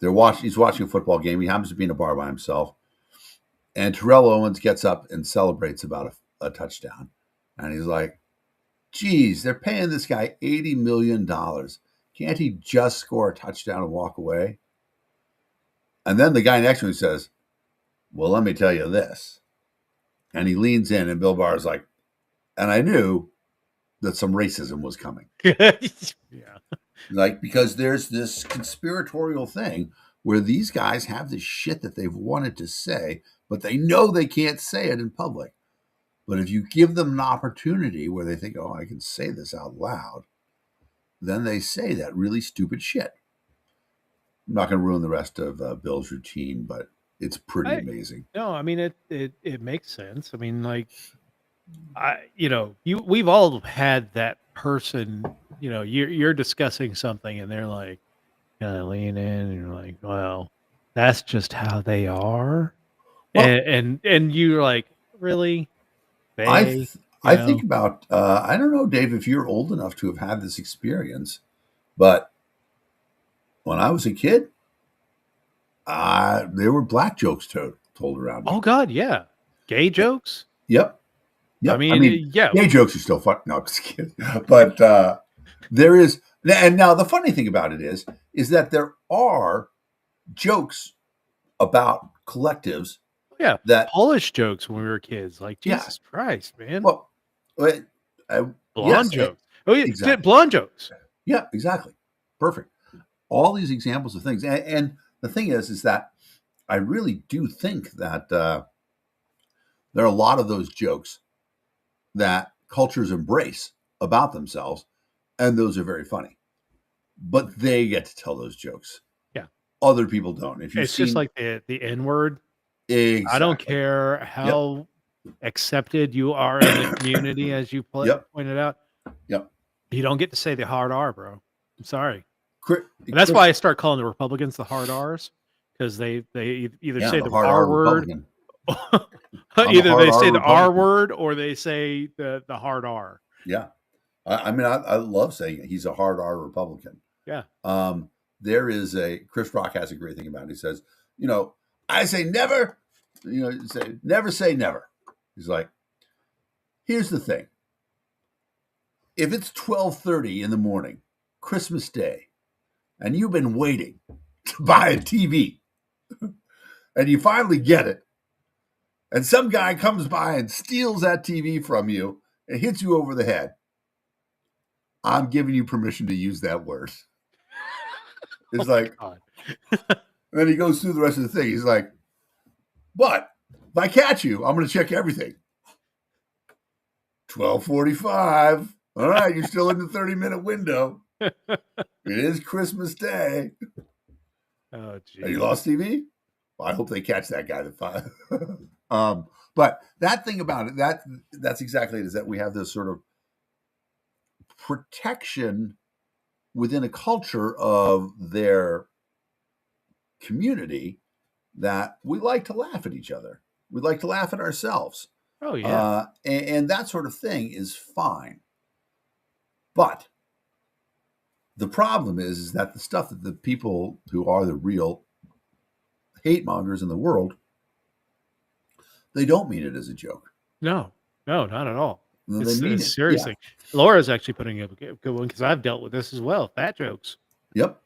he's watching a football game. He happens to be in a bar by himself, and Terrell Owens gets up and celebrates about a touchdown, and he's like, geez, they're paying this guy $80 million. Can't he just score a touchdown and walk away? And then the guy next to him says, well, let me tell you this. And he leans in, and Bill Barr is like, and I knew that some racism was coming. yeah. Like, because there's this conspiratorial thing where these guys have this shit that they've wanted to say, but they know they can't say it in public. But if you give them an opportunity where they think, oh, I can say this out loud, then they say that really stupid shit. I'm not going to ruin the rest of Bill's routine, but it's pretty amazing. No, I mean it makes sense. I mean, like, we've all had that person. You're discussing something, and they're like, kind of lean in, and you're like, well, that's just how they are, Well, and you're like, really? they, I think about I don't know, Dave, if you're old enough to have had this experience, but when I was a kid, there were black jokes told around me. Oh God, yeah, gay jokes. Yep. I Yep. mean, yeah, gay jokes are still fun. No, I'm just kidding. But there is, and now the funny thing about it is that there are jokes about collectives yeah, that, Polish jokes when we were kids. Like yeah, Jesus Christ, man, well, yes, blonde jokes. Oh yeah, exactly. blonde jokes. Yeah, exactly. Perfect. All these examples of things. And the thing is that I really do think that there are a lot of those jokes that cultures embrace about themselves, and those are very funny. But they get to tell those jokes. Yeah. Other people don't. If you've It's just seen like the N word. exactly. I don't care Yep. how accepted you are in the community, as you Yep. pointed out. Yep. You don't get to say the hard R, bro. I'm sorry. Chris, And that's why I start calling the Republicans the hard R's, because they either say the the hard R R word, Republican. I'm the either hard they R say the R Republican. word or they say the hard R. Yeah. I mean, I love saying it. He's a hard R Republican. Yeah. There is Chris Rock has a great thing about it. He says, I say never, say never. He's like, here's the thing. If it's 12:30 in the morning, Christmas Day, and you've been waiting to buy a TV, and you finally get it, and some guy comes by and steals that TV from you and hits you over the head, I'm giving you permission to use that word. It's like, then he goes through the rest of the thing. He's like, but if I catch you, I'm going to check everything. 12:45. All right, you're still in the 30-minute window. It is Christmas Day. Oh, geez. Have you lost TV? Well, I hope they catch that guy. But that thing about it, that's exactly it, is that we have this sort of protection within a culture of their community that we like to laugh at each other. We like to laugh at ourselves. Oh, yeah. And that sort of thing is fine. But the problem is that the stuff that the people who are the real hate mongers in the world, they don't mean it as a joke. No, not at all. No, they mean it. Seriously. Yeah. Laura's actually putting up a good one, because I've dealt with this as well. Fat jokes. Yep.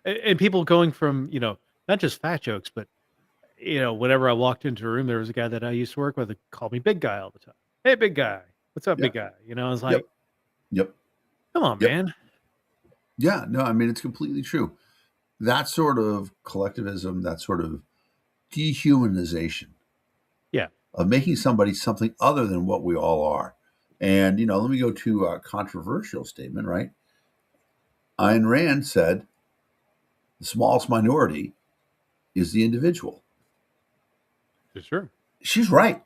And people going from, not just fat jokes, but, whenever I walked into a room, there was a guy that I used to work with that called me big guy all the time. Hey, big guy. What's up, big guy? I was like, Yep. Come on, man. Yeah, no, I mean, it's completely true. That sort of collectivism, that sort of dehumanization. Yeah. Of making somebody something other than what we all are. And, let me go to a controversial statement, right? Ayn Rand said, the smallest minority is the individual. Sure. She's right.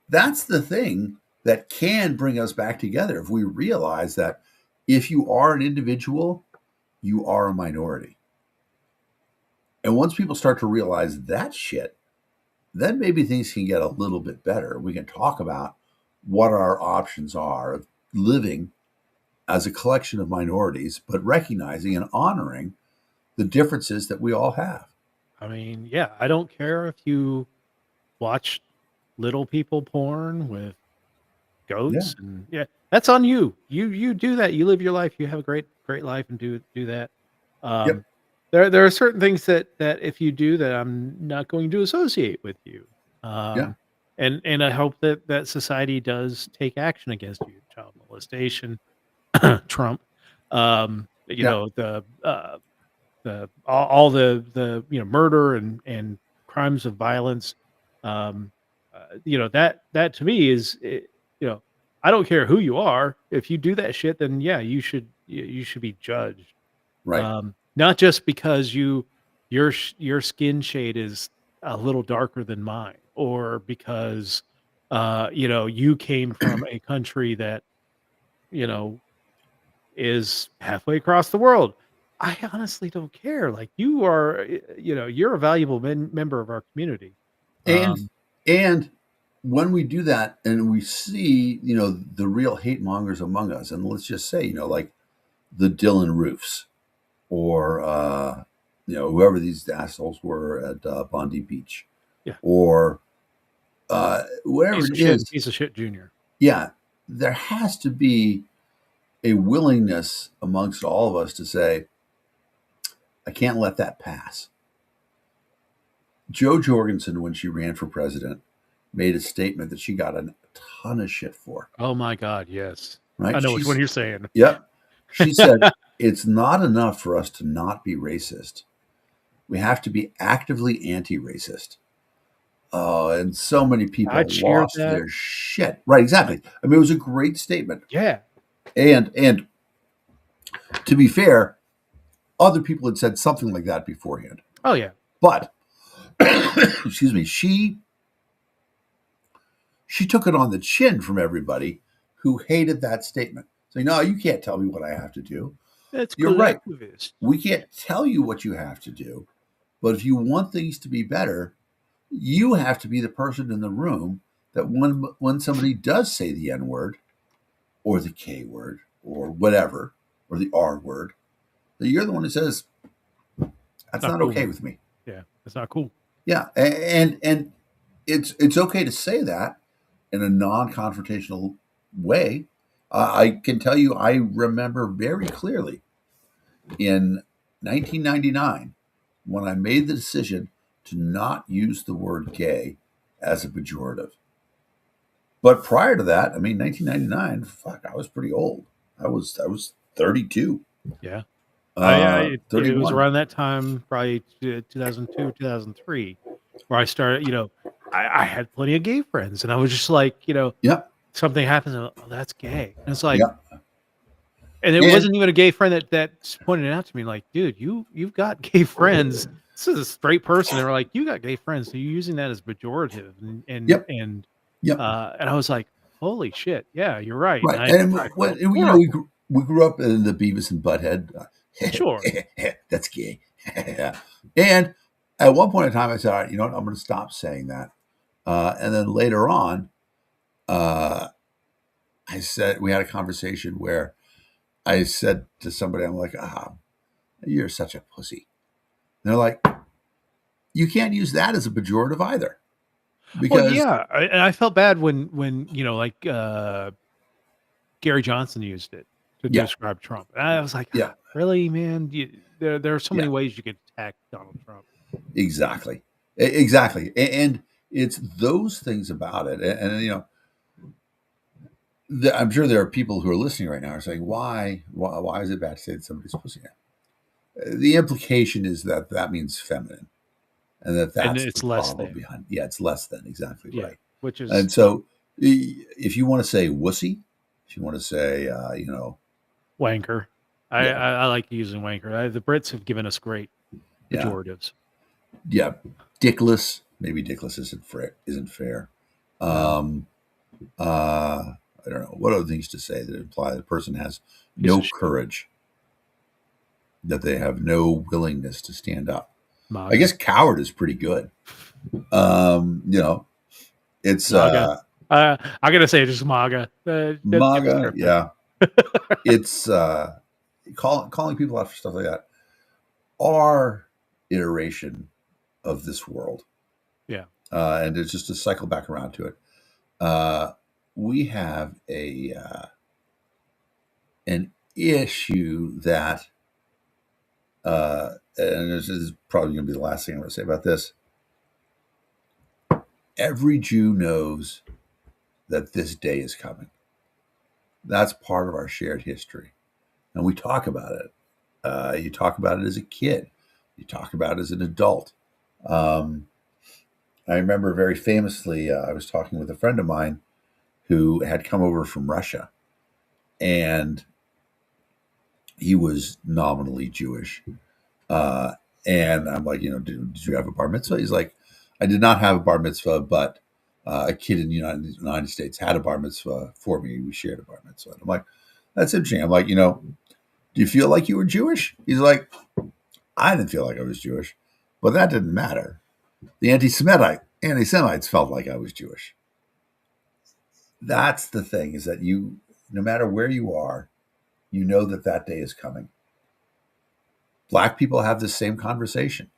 That's the thing that can bring us back together if we realize that if you are an individual, you are a minority. And once people start to realize that shit, then maybe things can get a little bit better. We can talk about what our options are of living as a collection of minorities, but recognizing and honoring the differences that we all have. I mean, yeah, I don't care if you watch little people porn with goats, and that's on you. You do that. You live your life. You have a great life, and do that. There are certain things that if you do, that I'm not going to associate with you. And I hope that society does take action against you. Child molestation, Trump, all the murder and crimes of violence. That to me is, I don't care who you are. If you do that shit, then you should be judged. Right. Not just because your skin shade is a little darker than mine, or because you came from a country that is halfway across the world. I honestly don't care. Like, you are, you're a valuable member of our community. And when we do that and we see, the real hate mongers among us, and let's just say, like the Dylan Roofs or, whoever these assholes were at Bondi Beach, Yeah. or whatever it is. Piece of shit junior. Yeah. There has to be a willingness amongst all of us to say, I can't let that pass. Jo Jorgensen, when she ran for president, made a statement that she got a ton of shit for. Oh my God, yes. Right? I know which one you're saying. Yep. She said, it's not enough for us to not be racist. We have to be actively anti-racist. Oh, and so many people lost their shit. Right, exactly. I mean, it was a great statement. Yeah. And to be fair, other people had said something like that beforehand. Oh, yeah. But, excuse me, she took it on the chin from everybody who hated that statement. Saying, no, you can't tell me what I have to do. You're right. We can't tell you what you have to do. But if you want things to be better, you have to be the person in the room that when somebody does say the N word or the K word or whatever, or the R word, that you're the one who says, that's not okay with me. Yeah, that's not cool. Yeah. And it's okay to say that in a non-confrontational way. I can tell you, I remember very clearly in 1999 when I made the decision to not use the word gay as a pejorative. But prior to that, 1999, I was pretty old. I was 32. Yeah. It 31. was around that time, probably 2002, 2003, where I started, I had plenty of gay friends, and I was just like, Yep. something happens, and that's gay. And it's like, Yep. and it wasn't even a gay friend that pointed it out to me, like, dude, you've got gay friends. This is a straight person. They were like, you got gay friends, so you're using that as pejorative, and Yep. and Yep. And I was like, holy shit, yeah, you're right. Right. And we grew up in the Beavis and Butthead. Sure. That's gay. And at one point in time, I said, all right, you know what? I'm going to stop saying that. And then later on, I said, we had a conversation where I said to somebody, I'm like, you're such a pussy. And they're like, you can't use that as a pejorative either. Because and I felt bad when Gary Johnson used it to describe Trump. And I was like, really, man? There are so many ways you could attack Donald Trump. Exactly. And it's those things about it. And I'm sure there are people who are listening right now are saying, why is it bad to say that somebody's pussy? The implication is that means feminine. And that's it's less than. behind. Yeah, it's less than, exactly right. Which is, and so if you want to say wussy, if you want to say, wanker. I like using wanker. The Brits have given us great pejoratives. Yeah, dickless. Maybe dickless isn't fair. I don't know what other things to say that imply the person has no courage, that they have no willingness to stand up. MAGA. I guess coward is pretty good. It's MAGA. I gotta say, just MAGA. MAGA, yeah. It's calling people out for stuff like that. Our iteration of this world, and it's just to cycle back around to it. We have an issue that. And this is probably going to be the last thing I'm going to say about this. Every Jew knows that this day is coming. That's part of our shared history. And we talk about it. You talk about it as a kid. You talk about it as an adult. I remember very famously, I was talking with a friend of mine who had come over from Russia. And he was nominally Jewish. And I'm like, did you have a bar mitzvah? He's like, I did not have a bar mitzvah, but a kid in the United States had a bar mitzvah for me. We shared a bar mitzvah. And I'm like, that's interesting. I'm like, do you feel like you were Jewish? He's like, I didn't feel like I was Jewish, but that didn't matter. The anti-Semites felt like I was Jewish. that's the thing, is that no matter where you are, you know that day is coming. Black people have this same conversation.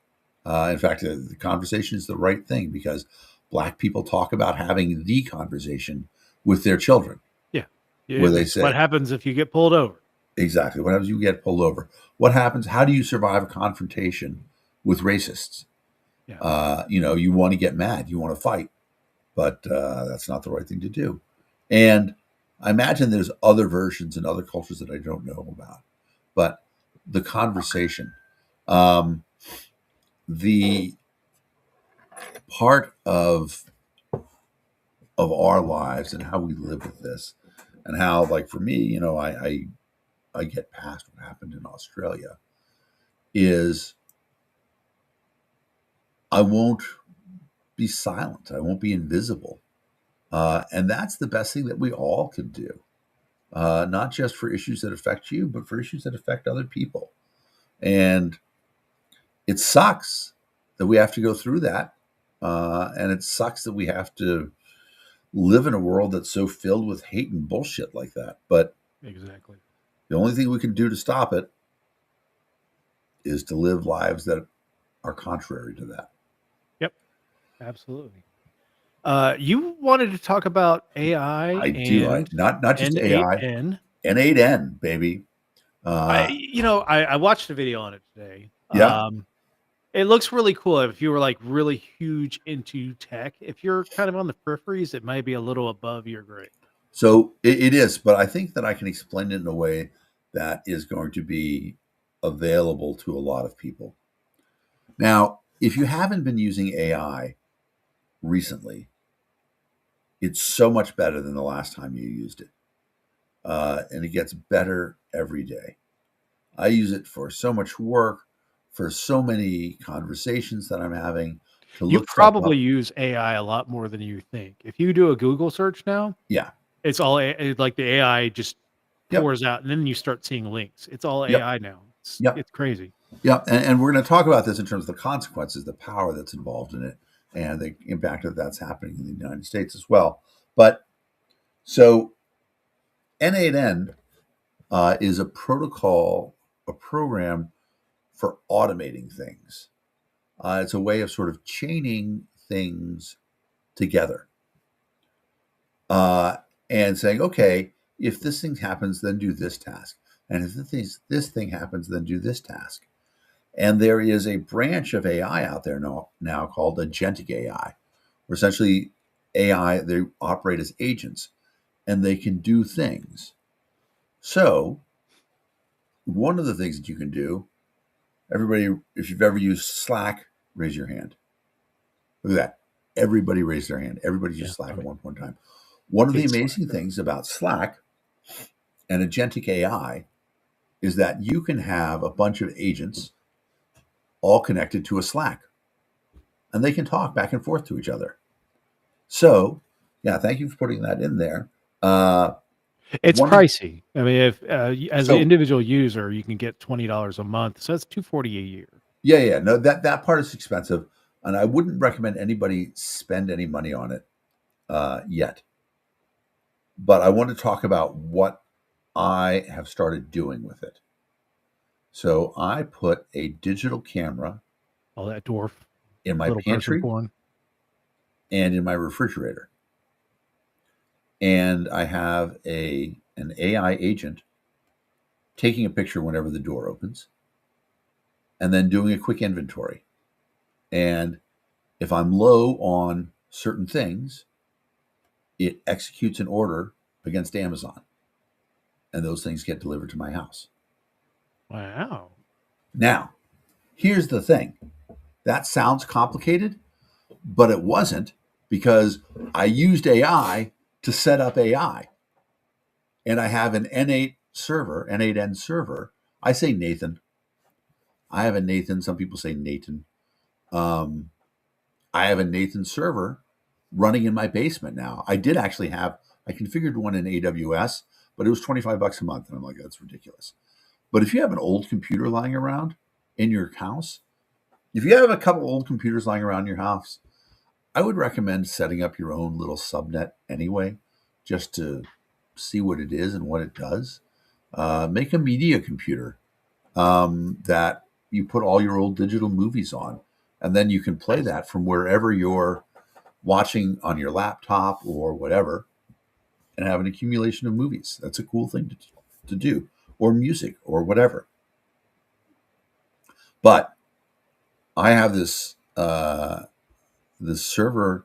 In fact, the conversation is the right thing, because Black people talk about having the conversation with their children. Yeah. Where they It's say, what happens if you get pulled over. exactly. What happens if you get pulled over? What happens? How do you survive a confrontation with racists? Yeah. You want to get mad, you want to fight, but that's not the right thing to do. And I imagine there's other versions in other cultures that I don't know about, but the conversation, the part of our lives and how we live with this, and how, like, for me, I get past what happened in Australia, is I won't be silent. I won't be invisible. And that's the best thing that we all can do, not just for issues that affect you, but for issues that affect other people. And it sucks that we have to go through that. And it sucks that we have to live in a world that's so filled with hate and bullshit like that. But exactly, the only thing we can do to stop it is to live lives that are contrary to that. Yep, absolutely. You wanted to talk about AI and not just AI, N8N. N8N, baby. I watched a video on it today. Yeah. It looks really cool. If you were like really huge into tech, if you're kind of on the peripheries, it might be a little above your grade. So it is, but I think that I can explain it in a way that is going to be available to a lot of people. Now, if you haven't been using AI recently, it's so much better than the last time you used it. And it gets better every day. I use it for so much work, for so many conversations that I'm having. You probably use AI a lot more than you think. If you do a Google search now, yeah, it's all like the AI just pours out, and then you start seeing links. It's all AI now. It's crazy. Yeah, and we're going to talk about this in terms of the consequences, the power that's involved in it, and the impact that's happening in the United States as well. But so N8N is a protocol, a program for automating things. It's a way of sort of chaining things together and saying, okay, if this thing happens, then do this task. And if this thing happens, then do this task. And there is a branch of AI out there now called agentic AI, where essentially AI, they operate as agents and they can do things. So one of the things that you can do, everybody, if you've ever used Slack, raise your hand. Look at that. Everybody raised their hand. Everybody used Slack at one point in time. One of the amazing things about Slack and agentic AI is that you can have a bunch of agents all connected to a Slack, and they can talk back and forth to each other. So, yeah, thank you for putting that in there. It's pricey. I mean, if as an individual user, you can get $20 a month, so that's $240 a year. Yeah. No, that part is expensive, and I wouldn't recommend anybody spend any money on it yet. But I want to talk about what I have started doing with it. So I put a digital camera, that dwarf, in my pantry and in my refrigerator. And I have an AI agent taking a picture whenever the door opens and then doing a quick inventory. And if I'm low on certain things, it executes an order against Amazon, and those things get delivered to my house. Wow. Now, here's the thing. That sounds complicated, but it wasn't, because I used AI to set up AI. And I have an N8 server, N8N server. I say Nathan. I have a Nathan. Some people say Nathan. I have a Nathan server running in my basement now. I configured one in AWS, but it was $25 a month. And I'm like, that's ridiculous. But if you have an old computer lying around in your house, if you have a couple old computers lying around your house, I would recommend setting up your own little subnet anyway, just to see what it is and what it does. Make a media computer that you put all your old digital movies on, and then you can play that from wherever you're watching on your laptop or whatever, and have an accumulation of movies. That's a cool thing to do, or music or whatever. But I have this server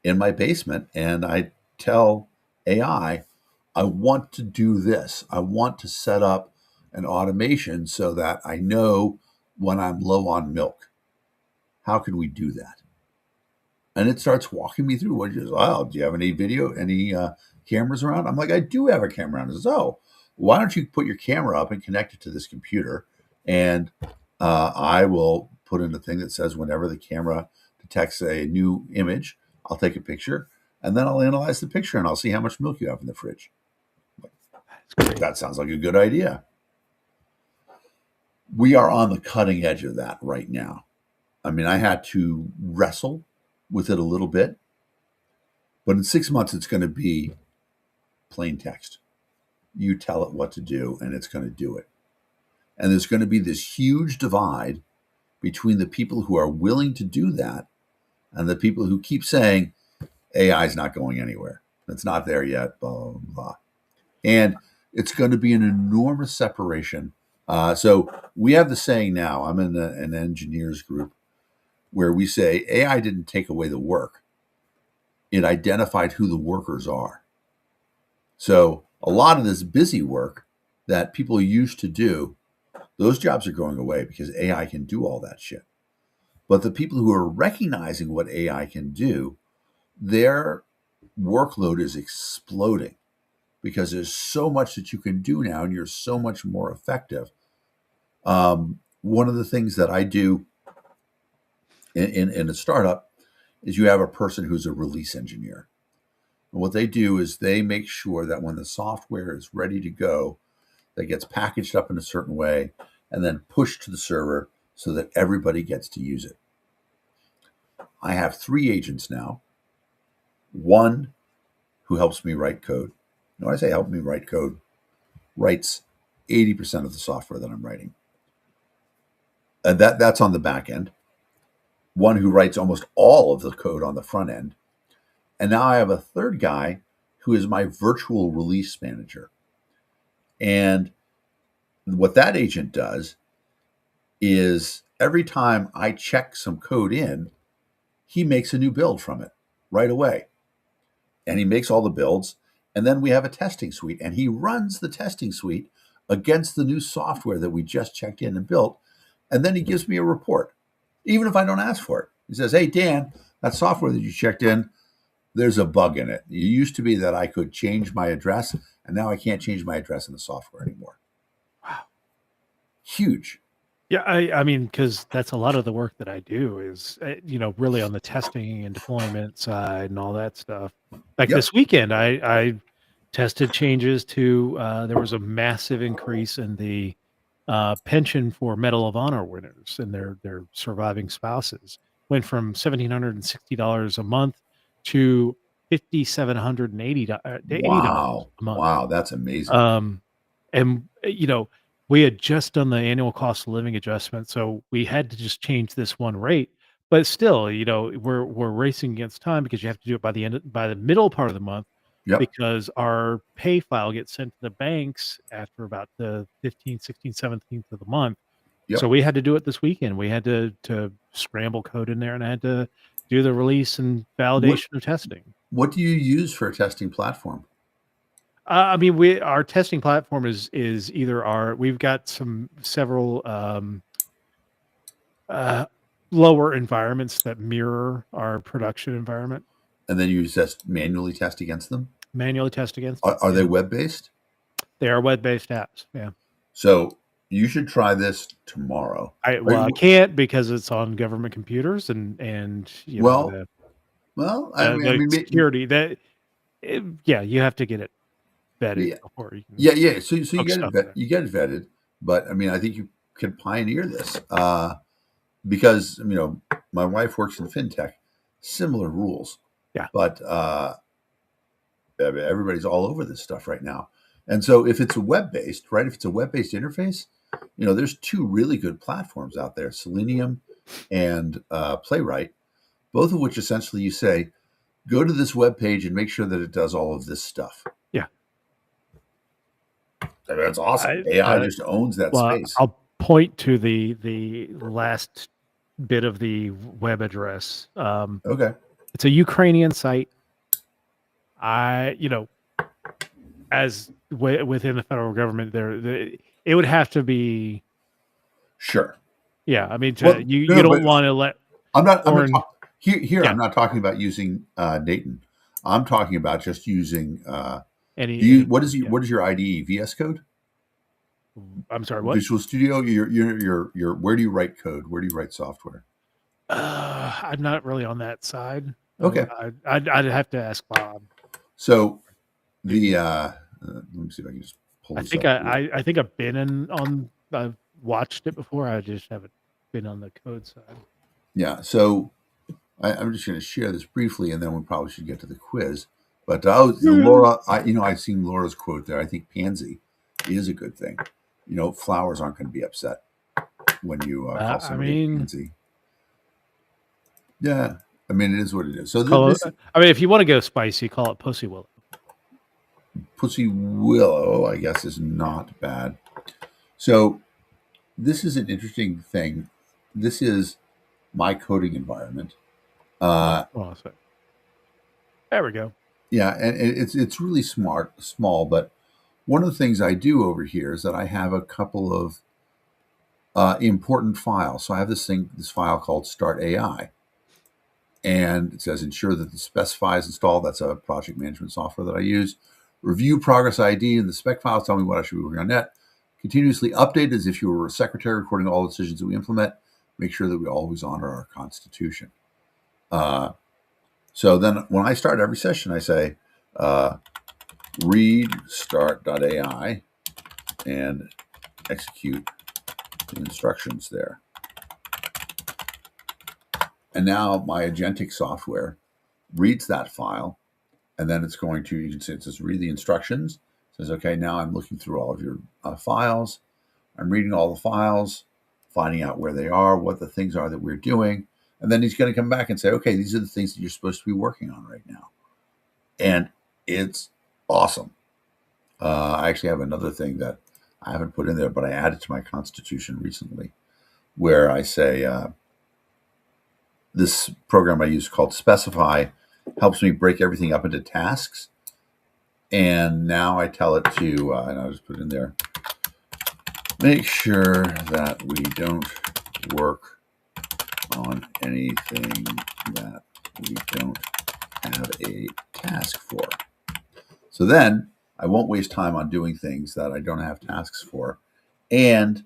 in my basement, and I tell AI, I want to do this. I want to set up an automation so that I know when I'm low on milk. How can we do that? And it starts walking me through what it is. Oh, do you have any cameras around? I'm like, I do have a camera around. It says, oh, why don't you put your camera up and connect it to this computer? And I will put in a thing that says whenever the camera detects a new image, I'll take a picture, and then I'll analyze the picture, and I'll see how much milk you have in the fridge. That sounds like a good idea. We are on the cutting edge of that right now. I mean, I had to wrestle with it a little bit, but in 6 months, it's going to be plain text. You tell it what to do, and it's going to do it. And there's going to be this huge divide between the people who are willing to do that and the people who keep saying AI is not going anywhere. It's not there yet, blah, blah, blah. And it's going to be an enormous separation. So we have the saying now, I'm in an engineers group, where we say AI didn't take away the work. It identified who the workers are. So a lot of this busy work that people used to do, those jobs are going away because AI can do all that shit. But the people who are recognizing what AI can do, their workload is exploding because there's so much that you can do now and you're so much more effective. One of the things that I do in a startup is you have a person who's a release engineer. And what they do is they make sure that when the software is ready to go, that gets packaged up in a certain way and then pushed to the server so that everybody gets to use it. I have 3 agents now. One who helps me write code. When I say help me write code, writes 80% of the software that I'm writing. And that's on the back end. One who writes almost all of the code on the front end. And now I have a third guy who is my virtual release manager. And what that agent does is every time I check some code in, he makes a new build from it right away. And he makes all the builds. And then we have a testing suite, and he runs the testing suite against the new software that we just checked in and built. And then he gives me a report, even if I don't ask for it. He says, hey, Dan, that software that you checked in, there's a bug in it. It used to be that I could change my address, and now I can't change my address in the software anymore. Wow. Huge. Yeah, I mean, because that's a lot of the work that I do is, really on the testing and deployment side and all that stuff. Like Yep. this weekend, I tested changes to, there was a massive increase in the pension for Medal of Honor winners and their surviving spouses. Went from $1,760 a month to $5,780 a month. Wow, that's amazing. And we had just done the annual cost of living adjustment, so we had to just change this one rate. But still, we're racing against time because you have to do it by the middle part of the month, Yep. because our pay file gets sent to the banks after about the 15th, 16th, 17th of the month. Yep. So we had to do it this weekend. We had to scramble code in there, and I had to do the release and validation of testing. What do you use for a testing platform? I mean, our testing platform is either we've got several lower environments that mirror our production environment. And then you just manually test against them? Manually test against them. Are they web-based? They are web-based apps, yeah. So you should try this tomorrow. I can't because it's on government computers and I mean, security you have to get it vetted before you can. Yeah. So you get it vetted, but I mean, I think you can pioneer this because my wife works in fintech, similar rules. Yeah. But everybody's all over this stuff right now. And so if it's a web-based, right? If it's a web-based interface, there's two really good platforms out there, Selenium and Playwright, both of which essentially you say, go to this web page and make sure that it does all of this stuff. Yeah. That's awesome. AI just owns that space. I'll point to the last bit of the web address. Okay. It's a Ukrainian site. As within the federal government, it would have to be. Sure. Yeah, I mean, you don't want to let. I'm not talking about using Dayton. I'm talking about just using what is your IDE? VS Code? I'm sorry, what? Visual Studio? Your where do you write code? Where do you write software? I'm not really on that side. Okay. I'd have to ask Bob. So the let me see if I can just pull this up. I think I've been I've watched it before. I just haven't been on the code side. Yeah. So I'm just going to share this briefly, and then we probably should get to the quiz. But Laura, I've seen Laura's quote there. I think pansy is a good thing. Flowers aren't going to be upset when you call somebody a pansy. Yeah, I mean, it is what it is. So if you want to go spicy, call it pussy willow. Pussy willow, I guess, is not bad. So this is an interesting thing. This is my coding environment. There we go. Yeah, and it's really small, but one of the things I do over here is that I have a couple of important files. So I have this file called Start AI, and it says ensure that the specify is installed. That's a project management software that I use. Review progress ID and the spec files. Tell me what I should be working on next. Continuously update as if you were a secretary recording all the decisions that we implement. Make sure that we always honor our Constitution. So then when I start every session, I say, read start.ai and execute the instructions there. And now my agentic software reads that file, and then it's going to, you can see it says read the instructions. It says, okay, now I'm looking through all of your files. I'm reading all the files, finding out where they are, what the things are that we're doing. And then he's going to come back and say, okay, these are the things that you're supposed to be working on right now. And it's awesome. I actually have another thing that I haven't put in there, but I added to my Constitution recently, where I say, this program I use called Specify helps me break everything up into tasks. And now I tell it to, and I'll just put it in there, make sure that we don't work on anything that we don't have a task for. So then I won't waste time on doing things that I don't have tasks for. And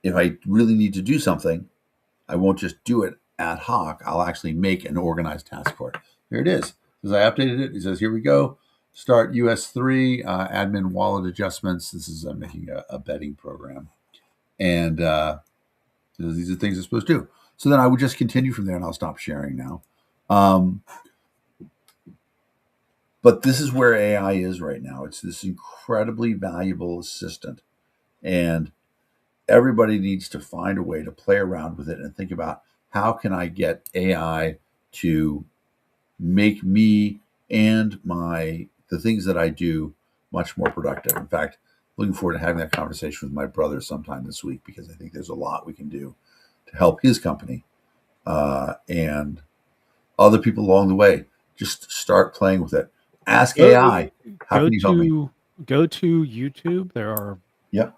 if I really need to do something, I won't just do it ad hoc. I'll actually make an organized task for it. Here it is. As I updated it, it says, here we go. Start US3, admin wallet adjustments. This is making a betting program. And these are things I'm supposed to do. So then I would just continue from there, and I'll stop sharing now. But this is where AI is right now. It's this incredibly valuable assistant. And everybody needs to find a way to play around with it and think about, how can I get AI to make me and the things that I do much more productive. In fact, looking forward to having that conversation with my brother sometime this week, because I think there's a lot we can do to help his company and other people along the way. Just start playing with it. Ask AI, how can you help me? Go to YouTube. There are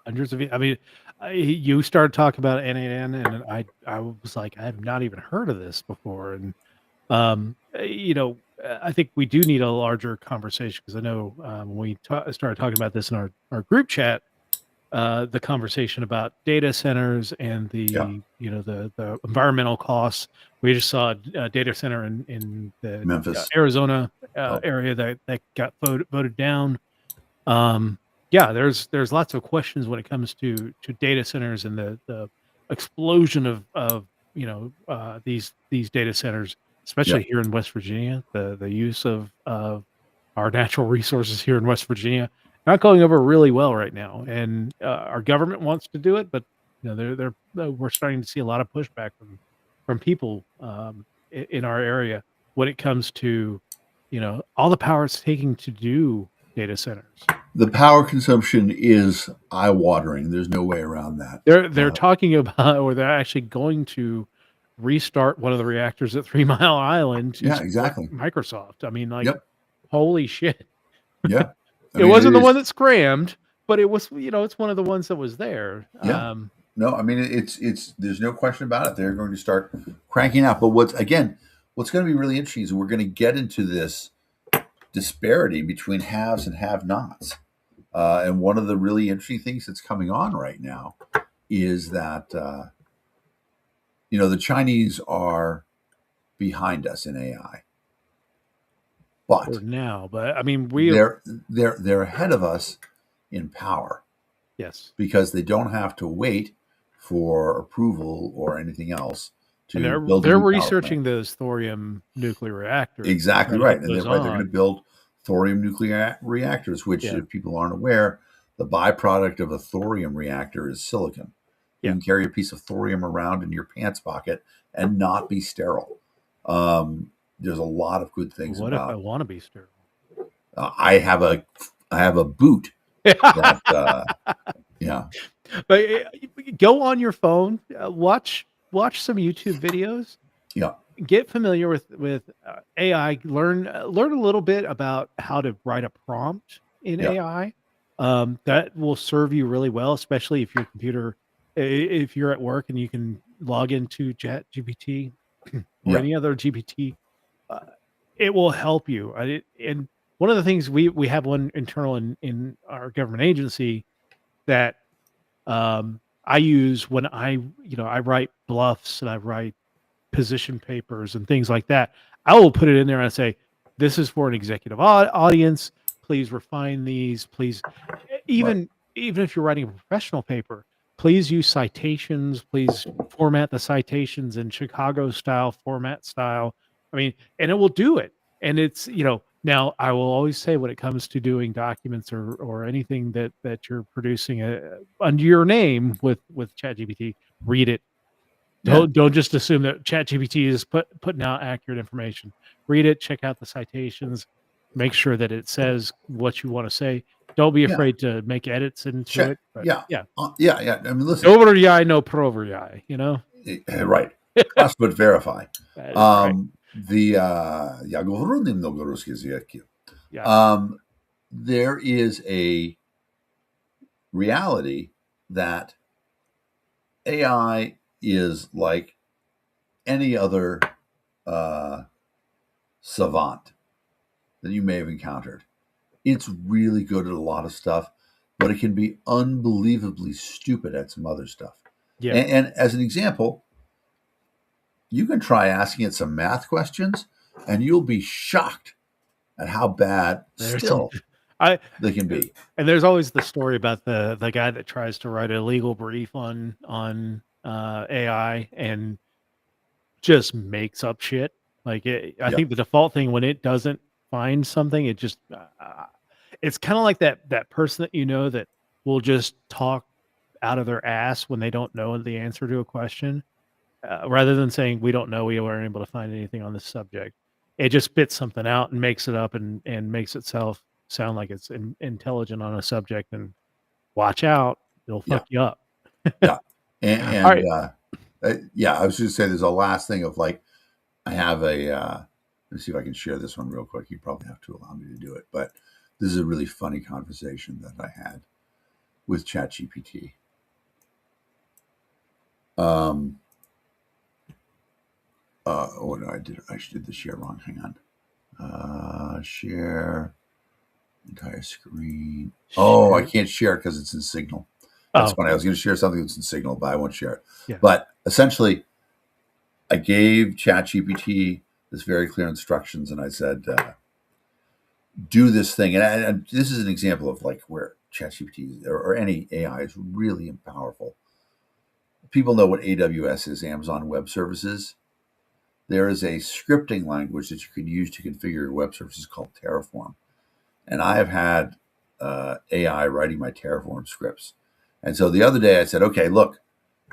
hundreds of. I mean, you started talking about N8N, and I was like, I have not even heard of this before. And I think we do need a larger conversation, because I know when we started talking about this in our group chat, the conversation about data centers and the environmental costs. We just saw a data center in the Memphis, Arizona area that got voted down. There's lots of questions when it comes to data centers and the explosion of these data centers, especially here in West Virginia. The use of our natural resources here in West Virginia not going over really well right now, and our government wants to do it, but we're starting to see a lot of pushback from people in our area when it comes to all the power it's taking to do data centers. The power consumption is eye-watering. There's no way around that. They're talking about, or they're actually going to restart one of the reactors at 3 Mile Island to Yeah, support exactly. Microsoft. I mean, like, Yep. holy shit. Yeah. I It mean, wasn't it the is. one that scrammed, but it was, it's one of the ones that was there. Yeah. No, I mean, it's. There's no question about it. They're going to start cranking out. But what's going to be really interesting is we're going to get into this disparity between haves and have-nots. And one of the really interesting things that's coming on right now is that the Chinese are behind us in AI, but For now, but I mean, they're ahead of us in power yes, because they don't have to wait for approval or anything else and to build a they're new power researching plant. those thorium nuclear reactors. Exactly trying to right, get and those they're going to on. build thorium nuclear reactors, which, Yeah. if people aren't aware, the byproduct of a thorium reactor is silicon. You Yeah. can carry a piece of thorium around in your pants pocket and not be sterile. There's a lot of good things What if I about. want to be sterile? I have a boot that yeah. But go on your phone, watch some YouTube videos. Yeah. Get familiar with AI. Learn a little bit about how to write a prompt in Yeah. AI. That will serve you really well, especially if your computer, if you're at work and you can log into Chat GPT or Yeah. any other GPT. Uh, it will help you. And one of the things we have one internal in our government agency that I use when I write bluffs and I write position papers and things like that. I will put it in there and I say, "This is for an executive audience. Please refine these. Please, Right. even if you're writing a professional paper, please use citations. Please format the citations in Chicago style, format style. I mean, and it will do it. And it's now I will always say when it comes to doing documents or anything that you're producing under your name with ChatGPT, read it. Yeah. Don't just assume that ChatGPT is putting out accurate information. Read it, check out the citations, make sure that it says what you want to say. Don't be Yeah. afraid to make edits into it. But Yeah. yeah, Yeah. I mean, listen. Overjai, no proverjai. Right. Trust but verify. That is right. Ja govorim mnogo ruskih jezika. Yeah. There is a reality that AI is like any other savant that you may have encountered. It's really good at a lot of stuff, but it can be unbelievably stupid at some other stuff. Yeah. And as an example, you can try asking it some math questions, and you'll be shocked at how bad they can be. And there's always the story about the guy that tries to write a legal brief on AI and just makes up shit. Like I think the default thing when it doesn't find something, it just it's kind of like that person that that will just talk out of their ass when they don't know the answer to a question, rather than saying we don't know, we weren't able to find anything on this subject. It just spits something out and makes it up and makes itself sound like it's intelligent on a subject. And watch out, it'll fuck you up. Yeah, and All right. I was just saying there's a last thing of like I have a let me see if I can share this one real quick. You probably have to allow me to do it, but this is a really funny conversation that I had with ChatGPT. Oh no, I did the share wrong. Hang on. Share entire screen. Oh, I can't share it because it's in Signal. That's funny. I was going to share something that's in Signal, but I won't share it. Yeah. But essentially, I gave ChatGPT this very clear instructions, and I said, "Do this thing." And this is an example of like where ChatGPT or any AI is really powerful. People know what AWS is, Amazon Web Services. There is a scripting language that you can use to configure your web services called Terraform. And I have had AI writing my Terraform scripts. And so the other day I said, okay, look,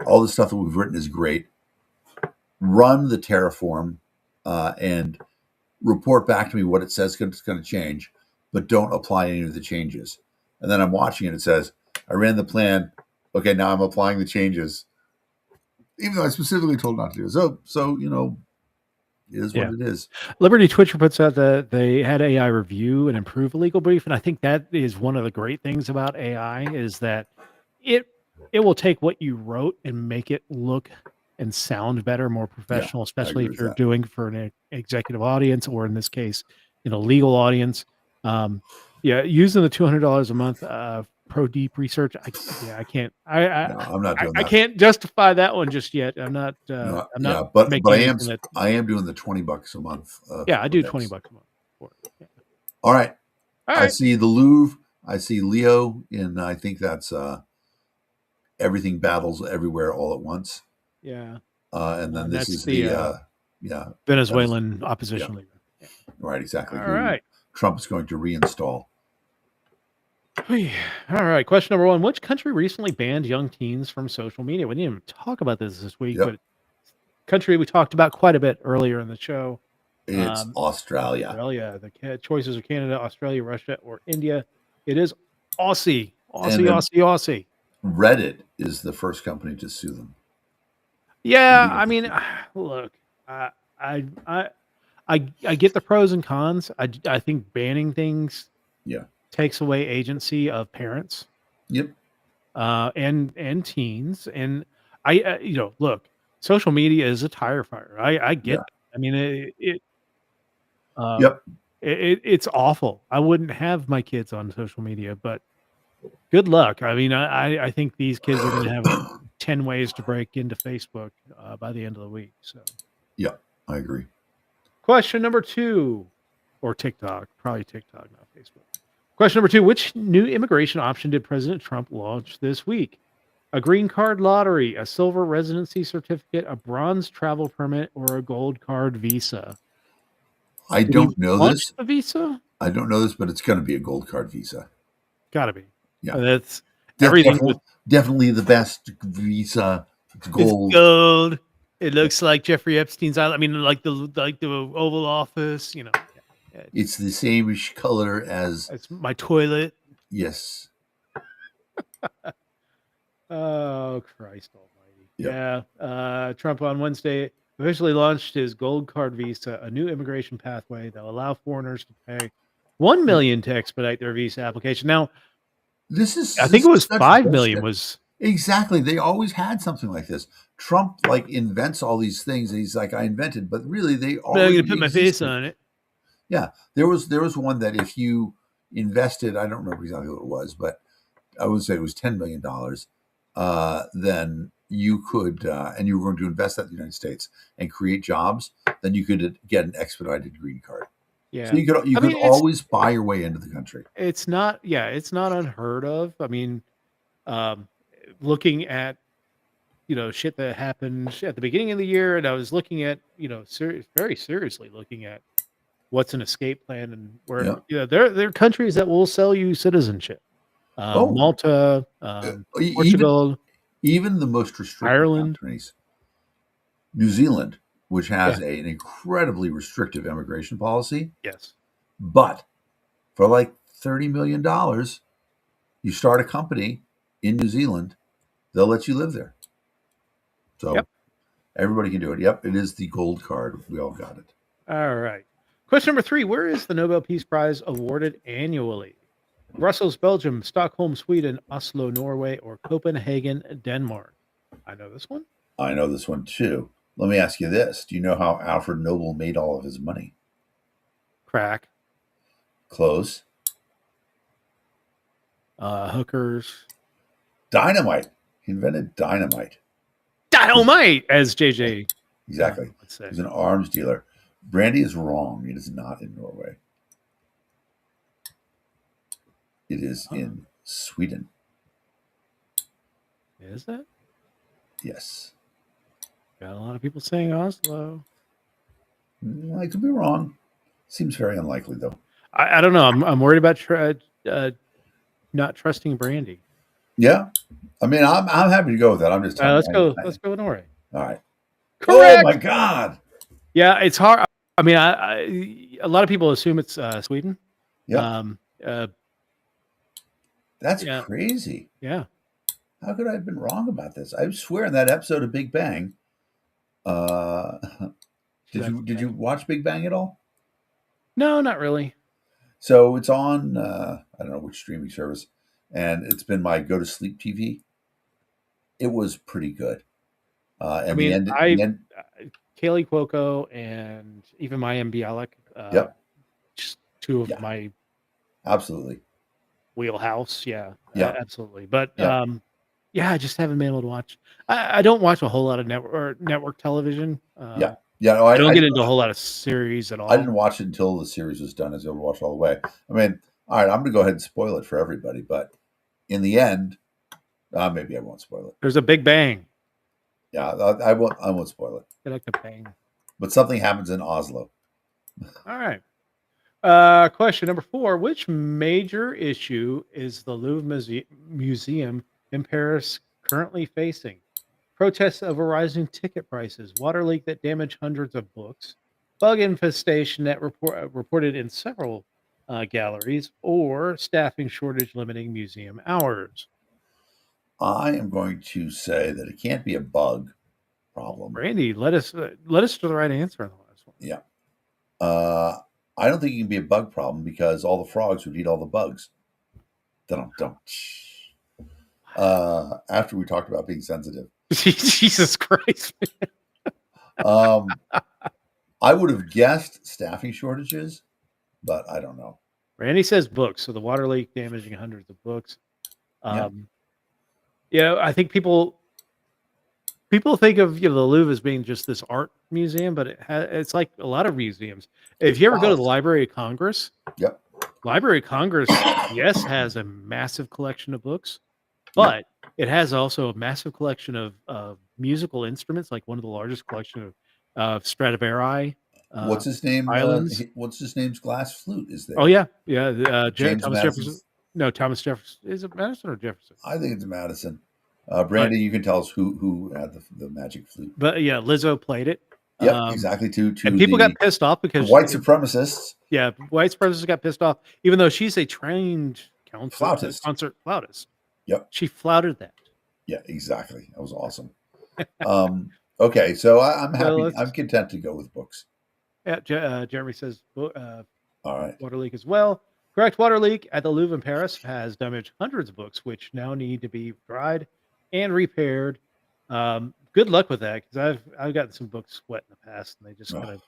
all the stuff that we've written is great. Run the Terraform and report back to me what it says it's going to change, but don't apply any of the changes. And then I'm watching it. It says, I ran the plan. Okay, now I'm applying the changes, even though I specifically told not to do it. So it is what it is. Liberty Twitcher puts out that they had AI review and improve a legal brief, and I think that is one of the great things about AI is that it will take what you wrote and make it look and sound better, more professional, especially if you're doing for an executive audience or in this case, legal audience. Using the $200 a month pro deep research, I can't. I'm not doing that. I can't justify that one just yet. I'm not. No, I'm not. but making I am doing the $20 a month. I do $20 a month for it. Yeah. All right. All I right. see the Louvre. I see Leo, and I think that's everything battles everywhere all at once. Yeah. And then this is the the Venezuelan opposition leader. Yeah. Right, exactly. All right. Trump is going to reinstall. All right. Question number 1. Which country recently banned young teens from social media? We didn't even talk about this week, but country we talked about quite a bit earlier in the show. It's Australia. Australia. The choices are Canada, Australia, Russia, or India. It is Aussie. Aussie. Reddit is the first company to sue them. Yeah, I mean, look, I get the pros and cons. I think banning things takes away agency of parents. Yep. And teens. And I look, social media is a tire fire. I get that. I mean it's awful. I wouldn't have my kids on social media, but good luck. I mean, I think these kids are going to have 10 ways to break into Facebook by the end of the week. So, yeah, I agree. Question number 2, or TikTok, probably TikTok, not Facebook. Question number 2: which new immigration option did President Trump launch this week? A green card lottery, a silver residency certificate, a bronze travel permit, or a gold card visa? I don't know this. A visa? I don't know this, but it's going to be a gold card visa. Gotta be. Yeah, that's everything. Definitely the best visa. It's gold. It's gold. It looks like Jeffrey Epstein's island. I mean, like the Oval Office. It's the same color as my toilet. Yes. Oh, Christ almighty. Yep. Yeah. Trump on Wednesday officially launched his gold card visa, a new immigration pathway that will allow foreigners to pay $1 million to expedite their visa application. Now, I think it was $5 million. Was exactly. They always had something like this. Trump invents all these things, and he's like, I invented, but really they already I'm gonna put my face on it. Yeah, there was one that if you invested, I don't remember exactly what it was, but I would say it was $10 million. Then you could, and you were going to invest that in the United States and create jobs. Then you could get an expedited green card. Yeah, so you could always buy your way into the country. It's not unheard of. I mean, looking at shit that happened at the beginning of the year, and I was looking at very seriously looking at what's an escape plan and where there are countries that will sell you citizenship. Malta, Portugal, even the most restricted Ireland, countries, New Zealand, which has an incredibly restrictive immigration policy. Yes, but for like $30 million, you start a company in New Zealand, they'll let you live there. So everybody can do it. Yep, it is the gold card. We all got it. All right. Question number 3: where is the Nobel Peace Prize awarded annually? Brussels, Belgium; Stockholm, Sweden; Oslo, Norway; or Copenhagen, Denmark? I know this one. I know this one too. Let me ask you this. Do you know how Alfred Nobel made all of his money? Crack. Close. Hookers. Dynamite. He invented dynamite. Dynamite, as JJ. Exactly. He's an arms dealer. Brandy is wrong. It is not in Norway. It is in Sweden. Is it? Yes. Got a lot of people saying Oslo. I could be wrong. Seems very unlikely, though. I don't know. I'm worried about not trusting Brandy. Yeah, I mean, I'm happy to go with that. I'm just telling Let's you. go. Let's go with Norway. All right. Oh my Correct. God. Yeah, it's hard. I mean, a lot of people assume it's Sweden. Yep. Um, uh, That's yeah, crazy. yeah. How could I have been wrong about this? I swear in that episode of Big Bang. Uh, did you watch Big Bang at all? No, not really. So it's on I don't know which streaming service, and it's been my go to sleep TV. It was pretty good. I And mean, the end. Kaylee Cuoco and even Mayim Bialik, Yep. just two of Yeah. my Absolutely. wheelhouse. Yeah, Yeah. absolutely. But Yeah. yeah, I just haven't been able to watch. I don't watch a whole lot of network television. Yeah. Yeah. No, I don't get into a whole lot of series at all. I didn't watch it until the series was done. I was able to watch it all the way. I mean, all right, I'm going to go ahead and spoil it for everybody, but in the end, maybe I won't spoil it. There's a big bang. Yeah, I won't. I won't spoil it. I like the bang. But something happens in Oslo. All right. Question number 4: which major issue is the Louvre Museum in Paris currently facing? Protests over rising ticket prices, water leak that damaged hundreds of books, bug infestation that reported in several galleries, or staffing shortage limiting museum hours. I am going to say that it can't be a bug problem. Randy, let us to the right answer on the last one. Yeah. I don't think it can be a bug problem because all the frogs would eat all the bugs. Don't. After we talked about being sensitive. Jesus Christ. I would have guessed staffing shortages, but I don't know. Randy says books, so the water leak damaging hundreds of books. Yeah. Yeah, I think people think of the Louvre as being just this art museum, but it's like a lot of museums. If you ever go to the Library of Congress, Yep. Library of Congress, yes, has a massive collection of books, but it has also a massive collection of musical instruments, like one of the largest collection of Stradivari. What's his name? Islands. What's his name's glass flute? Is there? Oh yeah. James Thomas Madison. Jefferson. No, Thomas Jefferson. Is it Madison or Jefferson? I think it's Madison. Brandy, you can tell us who had the magic flute. But yeah, Lizzo played it. Yep, exactly. And people got pissed off because white supremacists. Yeah, white supremacists got pissed off, even though she's a trained concert flautist. Yep, she flouted that. Yeah, exactly. That was awesome. Okay, so I'm happy. I'm content to go with books. Yeah, Jeremy says all right. Water leak as well. Correct. Water leak at the Louvre in Paris has damaged hundreds of books, which now need to be dried and repaired. Good luck with that, because I've gotten some books wet in the past, and they just kind of.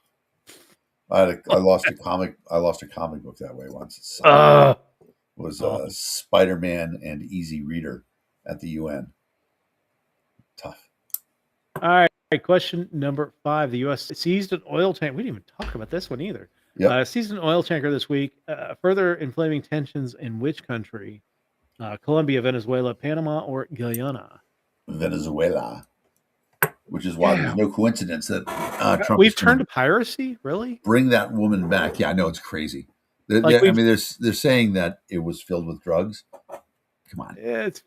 I lost a comic. I lost a comic book that way once. It was Spider-Man and Easy Reader at the UN. Tough. All right. Question number 5: the U.S. seized an oil tank. We didn't even talk about this one either. Yep. Seized an oil tanker this week, further inflaming tensions in which country? Colombia, Venezuela, Panama, or Guyana? Venezuela. Which is why there's no coincidence that Trump. We've turned to piracy, really? Bring that woman back. Yeah, I know, it's crazy. I mean, they're saying that it was filled with drugs. Come on. It's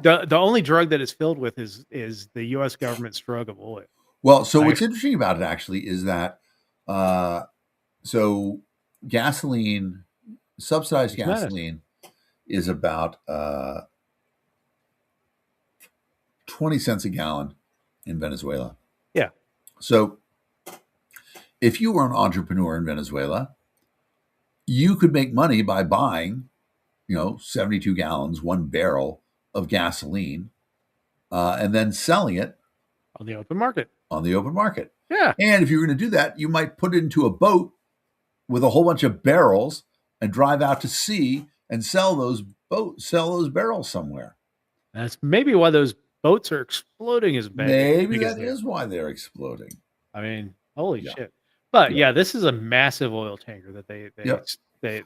the only drug that is filled with is the U.S. government's drug of oil. Well, so what's interesting about it actually is that so gasoline, subsidized gasoline, is about 20 cents a gallon in Venezuela. Yeah. So if you were an entrepreneur in Venezuela, you could make money by buying, 72 gallons, 1 barrel of gasoline, and then selling it on the open market. Yeah. And if you're going to do that, you might put it into a boat with a whole bunch of barrels and drive out to sea and sell those barrels somewhere. That's maybe why those boats are exploding as bad. Maybe that is why they're exploding. I mean, holy shit. But this is a massive oil tanker that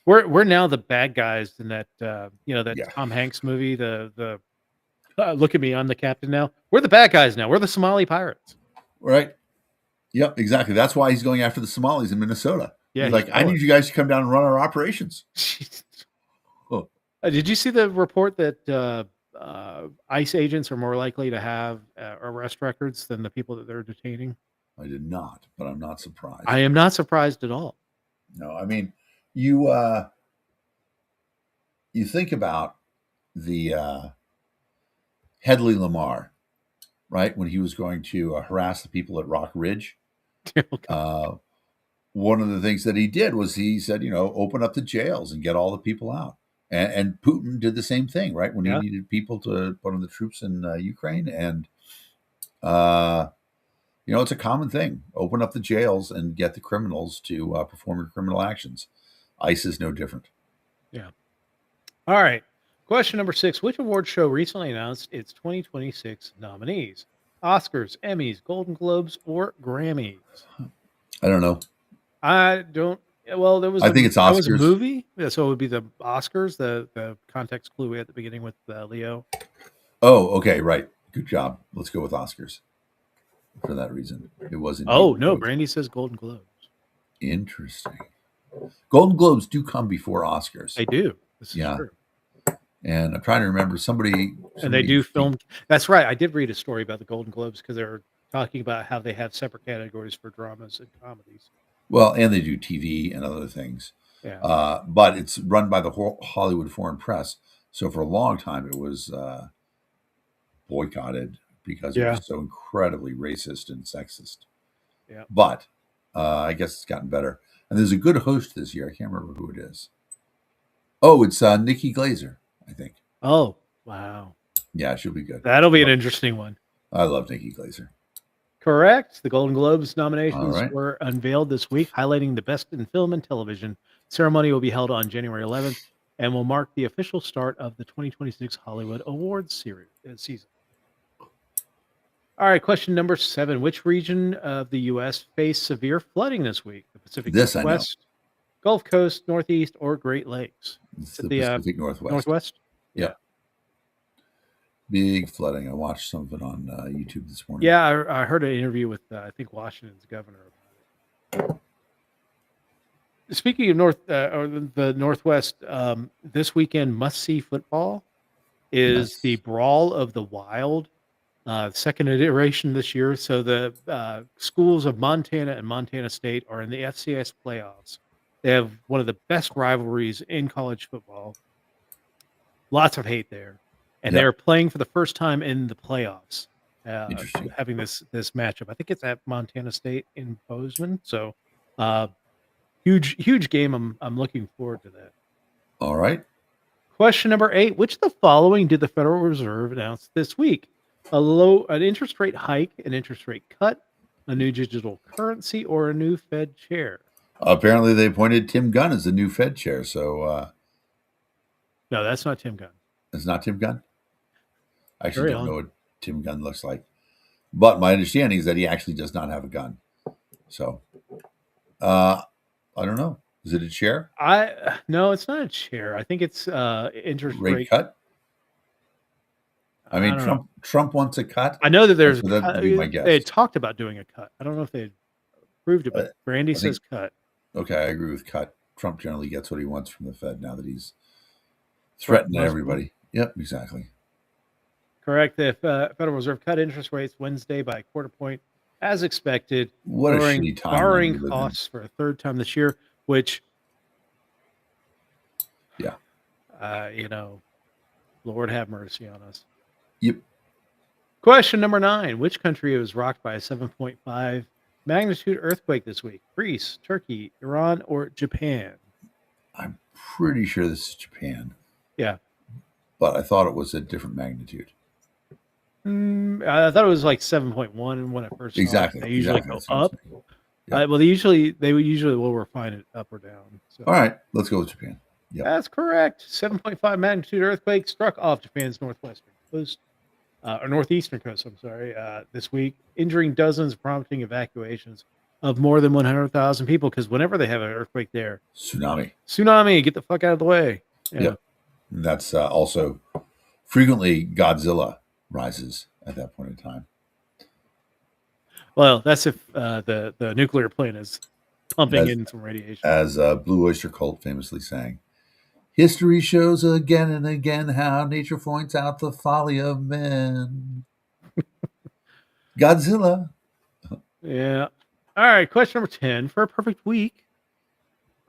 we're now the bad guys in that Tom Hanks movie, the Look at Me, I'm the Captain Now. We're the bad guys now. We're the Somali pirates. Right. Yep, exactly. That's why he's going after the Somalis in Minnesota. Yeah, He's like, I need you guys to come down and run our operations. Oh, Did you see the report that ICE agents are more likely to have arrest records than the people that they're detaining? I did not, but I'm not surprised. I am not surprised at all. No, I mean, you think about the Headley Lamar, right? When he was going to harass the people at Rock Ridge. One of the things that he did was he said, open up the jails and get all the people out. And Putin did the same thing, right? When he needed people to put on the troops in Ukraine. And, it's a common thing. Open up the jails and get the criminals to perform criminal actions. ICE is no different. Yeah. All right. Question number 6. Which award show recently announced its 2026 nominees? Oscars, Emmys, Golden Globes, or Grammys? I don't know. I don't. Well, there was. I think it's That was a Oscars. movie, so it would be the Oscars. The context clue at the beginning with Leo. Oh, okay, right. Good job. Let's go with Oscars for that reason. It wasn't. Oh no, Brandy says Golden Globes. Interesting. Golden Globes do come before Oscars. They do. This is true. And I'm trying to remember somebody. And they do film. That's right. I did read a story about the Golden Globes because they're talking about how they have separate categories for dramas and comedies. Well, and they do TV and other things. Yeah. But it's run by the Hollywood Foreign Press. So for a long time, it was boycotted because it was so incredibly racist and sexist. Yeah. But I guess it's gotten better. And there's a good host this year. I can't remember who it is. Oh, it's Nikki Glaser, I think. Oh, wow. Yeah, she'll be good. That'll be an interesting one. I love Nikki Glaser. Correct. The Golden Globes nominations were unveiled this week, highlighting the best in film and television. The ceremony will be held on January 11th and will mark the official start of the 2026 Hollywood Awards season. All right, question number 7. Which region of the U.S. faced severe flooding this week? The Pacific Northwest, Gulf Coast, Northeast, or Great Lakes? It's the Pacific Northwest. Northwest? Yeah. Big flooding. I watched some of it on YouTube this morning. Yeah, I heard an interview with, I think, Washington's governor about it. Speaking of the Northwest, this weekend must-see football is the Brawl of the Wild, second iteration this year. So the schools of Montana and Montana State are in the FCS playoffs. They have one of the best rivalries in college football. Lots of hate there. And they're playing for the first time in the playoffs, having this matchup. I think it's at Montana State in Bozeman. So huge game. I'm looking forward to that. All right. Question number 8. Which of the following did the Federal Reserve announce this week? An interest rate hike, an interest rate cut, a new digital currency, or a new Fed chair? Apparently they appointed Tim Gunn as the new Fed chair. So no, that's not Tim Gunn. It's not Tim Gunn? I actually don't know what Tim Gunn looks like. But my understanding is that he actually does not have a gun. So I don't know. Is it a chair? No, it's not a chair. I think it's interest rate cut. I mean, Trump wants a cut. I know that there's. That'd be my guess. They had talked about doing a cut. I don't know if they approved it, but Brandy says cut. Okay, I agree with cut. Trump generally gets what he wants from the Fed now that he's threatening everybody. Yep, exactly. Correct. The Federal Reserve cut interest rates Wednesday by a quarter point, as expected. What a shitty time. Borrowing costs for a third time this year, which, Lord have mercy on us. Yep. Question number 9. Which country was rocked by a 7.5 magnitude earthquake this week? Greece, Turkey, Iran, or Japan? I'm pretty sure this is Japan. Yeah. But I thought it was a different magnitude. I thought it was like 7.1 when it first started. Exactly. They usually go up. Yeah. Well, they usually will refine it up or down. So. All right, let's go with Japan. Yep. That's correct. 7.5 magnitude earthquake struck off Japan's northwestern coast, or northeastern coast. I'm sorry. This week, injuring dozens, prompting evacuations of more than 100,000 people. Because whenever they have an earthquake there, tsunami, get the fuck out of the way. Yeah. Yep. And that's also frequently Godzilla rises at that point in time. Well, that's if the nuclear plant is pumping in some radiation. As Blue Oyster Cult famously sang. History shows again and again how nature points out the folly of men. Godzilla. Yeah. All right. Question number 10. For a perfect week,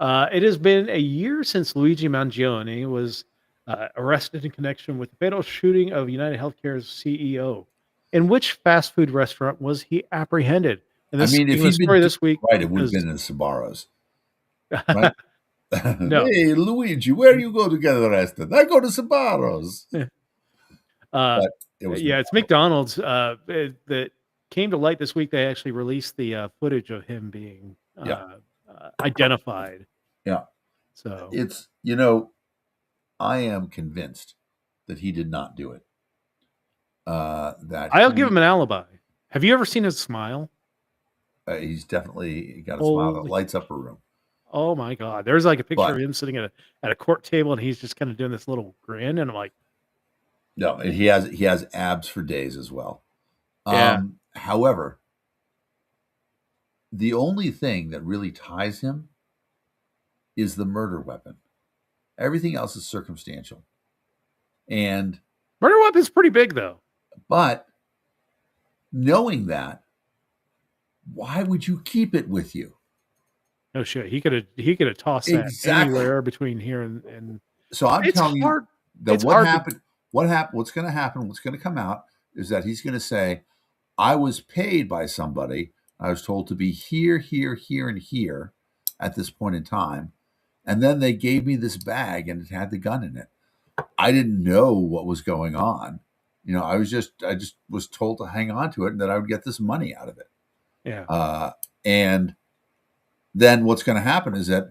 it has been a year since Luigi Mangione was arrested in connection with the fatal shooting of United Healthcare's CEO. In which fast food restaurant was he apprehended? And I this mean, if being the he'd been story doing this week it right, it would have because been in Sbarro's, right? no, Hey, Luigi, where you go to get arrested? I go to Sbarro's. uh, But it was yeah, it's McDonald's that came to light this week. They actually released the footage of him being Yeah. identified. Yeah. So It's, I am convinced that he did not do it. That I'll give him an alibi. Have you ever seen his smile? he's definitely got a smile that Holy lights up a room. Oh my god. There's like a picture But of him sitting at a court table and he's just kind of doing this little grin and I'm like, no, he has abs for days as well. yeah. However, the only thing that really ties him is the murder weapon. Everything else is circumstantial. And Murder weapon's pretty big though. but knowing that, why would you keep it with you? No shit. He could have tossed that Exactly. anywhere between here and So I'm it's telling hard. you that It's what hard to- happened, what's going to happen, what's going to come out is that he's going to say, I was paid by somebody. I was told to be here, here, here, and here at this point in time. And then they gave me this bag and it had the gun in it. I didn't know what was going on. I just was told to hang on to it and that I would get this money out of it. Yeah. And then what's going to happen is that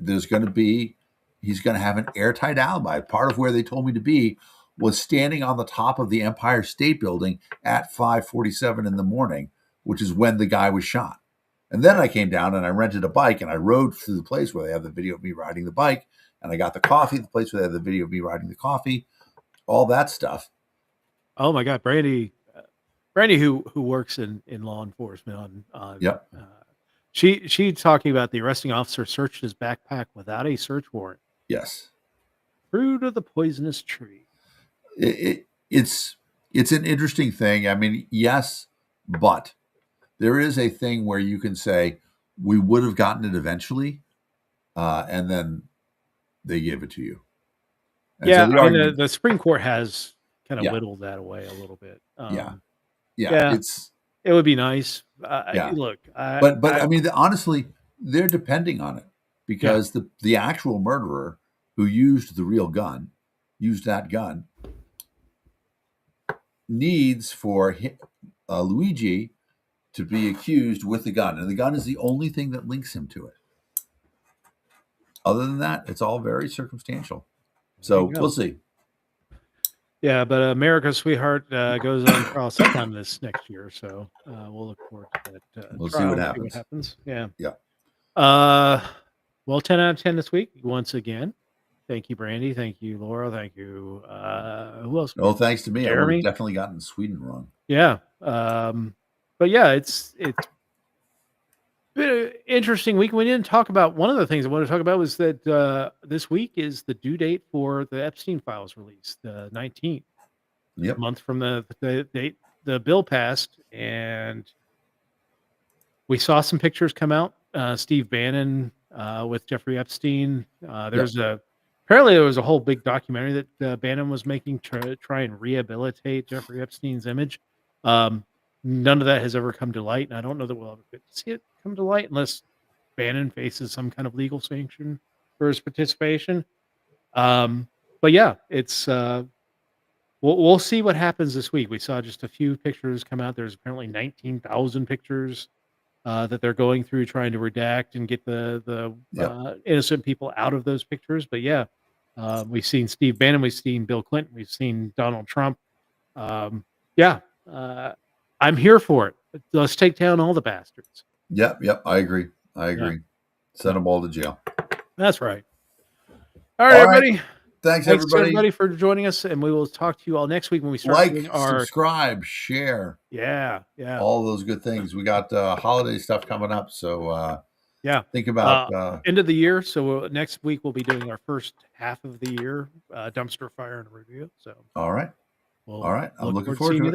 he's going to have an airtight alibi. Part of where they told me to be was standing on the top of the Empire State Building at 5:47 in the morning, which is when the guy was shot. And then I came down and I rented a bike and I rode to the place where they have the video of me riding the bike. And I got the coffee, the place where they have the video of me riding the coffee, all that stuff. Oh my god, Brandy who works in law enforcement Yep. she talking about the arresting officer searched his backpack without a search warrant. Yes. Fruit of the poisonous tree. It's an interesting thing. I mean, yes, but there is a thing where you can say we would have gotten it eventually, and then they gave it to you. And Yeah, so I mean, the Supreme Court has kind of Yeah. whittled that away a little bit. Yeah. yeah. It would be nice. Yeah. Look, but I mean, honestly, they're depending on it because the actual murderer who used that gun, needs for Luigi to be accused with the gun, and the gun is the only thing that links him to it. Other than that, it's all very circumstantial. So we'll see. Yeah, but America's Sweetheart goes on trial sometime this next year, so we'll look forward to that. We'll see trial what and happens. Yeah. Yeah. Well, 10 out of 10 this week once again. Thank you, Brandy. Thank you, Laura. Thank you. Who else? No, thanks to me. I would Jeremy? have definitely gotten Sweden wrong. Yeah. But yeah, it's been an interesting week. We didn't talk about one of the things I wanted to talk about was that this week is the due date for the Epstein files release, the 19th. Yep. A month from the date the bill passed, and we saw some pictures come out. Steve Bannon with Jeffrey Epstein. Apparently there was a whole big documentary that Bannon was making to try and rehabilitate Jeffrey Epstein's image. None of that has ever come to light, and I don't know that we'll ever get to see it come to light unless Bannon faces some kind of legal sanction for his participation. But yeah, it's we'll see what happens this week. We saw just a few pictures come out. There's apparently 19,000 pictures that they're going through trying to redact and get the innocent people out of those pictures. But yeah, we've seen Steve Bannon, we've seen Bill Clinton, we've seen Donald Trump. I'm here for it. Let's take down all the bastards. Yep. I agree. Send them all to jail. That's right. All right, everybody. Thanks everybody for joining us, and we will talk to you all next week when we start doing our subscribe, share, yeah, all those good things. We got holiday stuff coming up, so Yeah. Think about End of the year. So next week we'll be doing our first half of the year dumpster fire and review. So all right. we'll All right. I'm look looking forward to forward seeing to you it.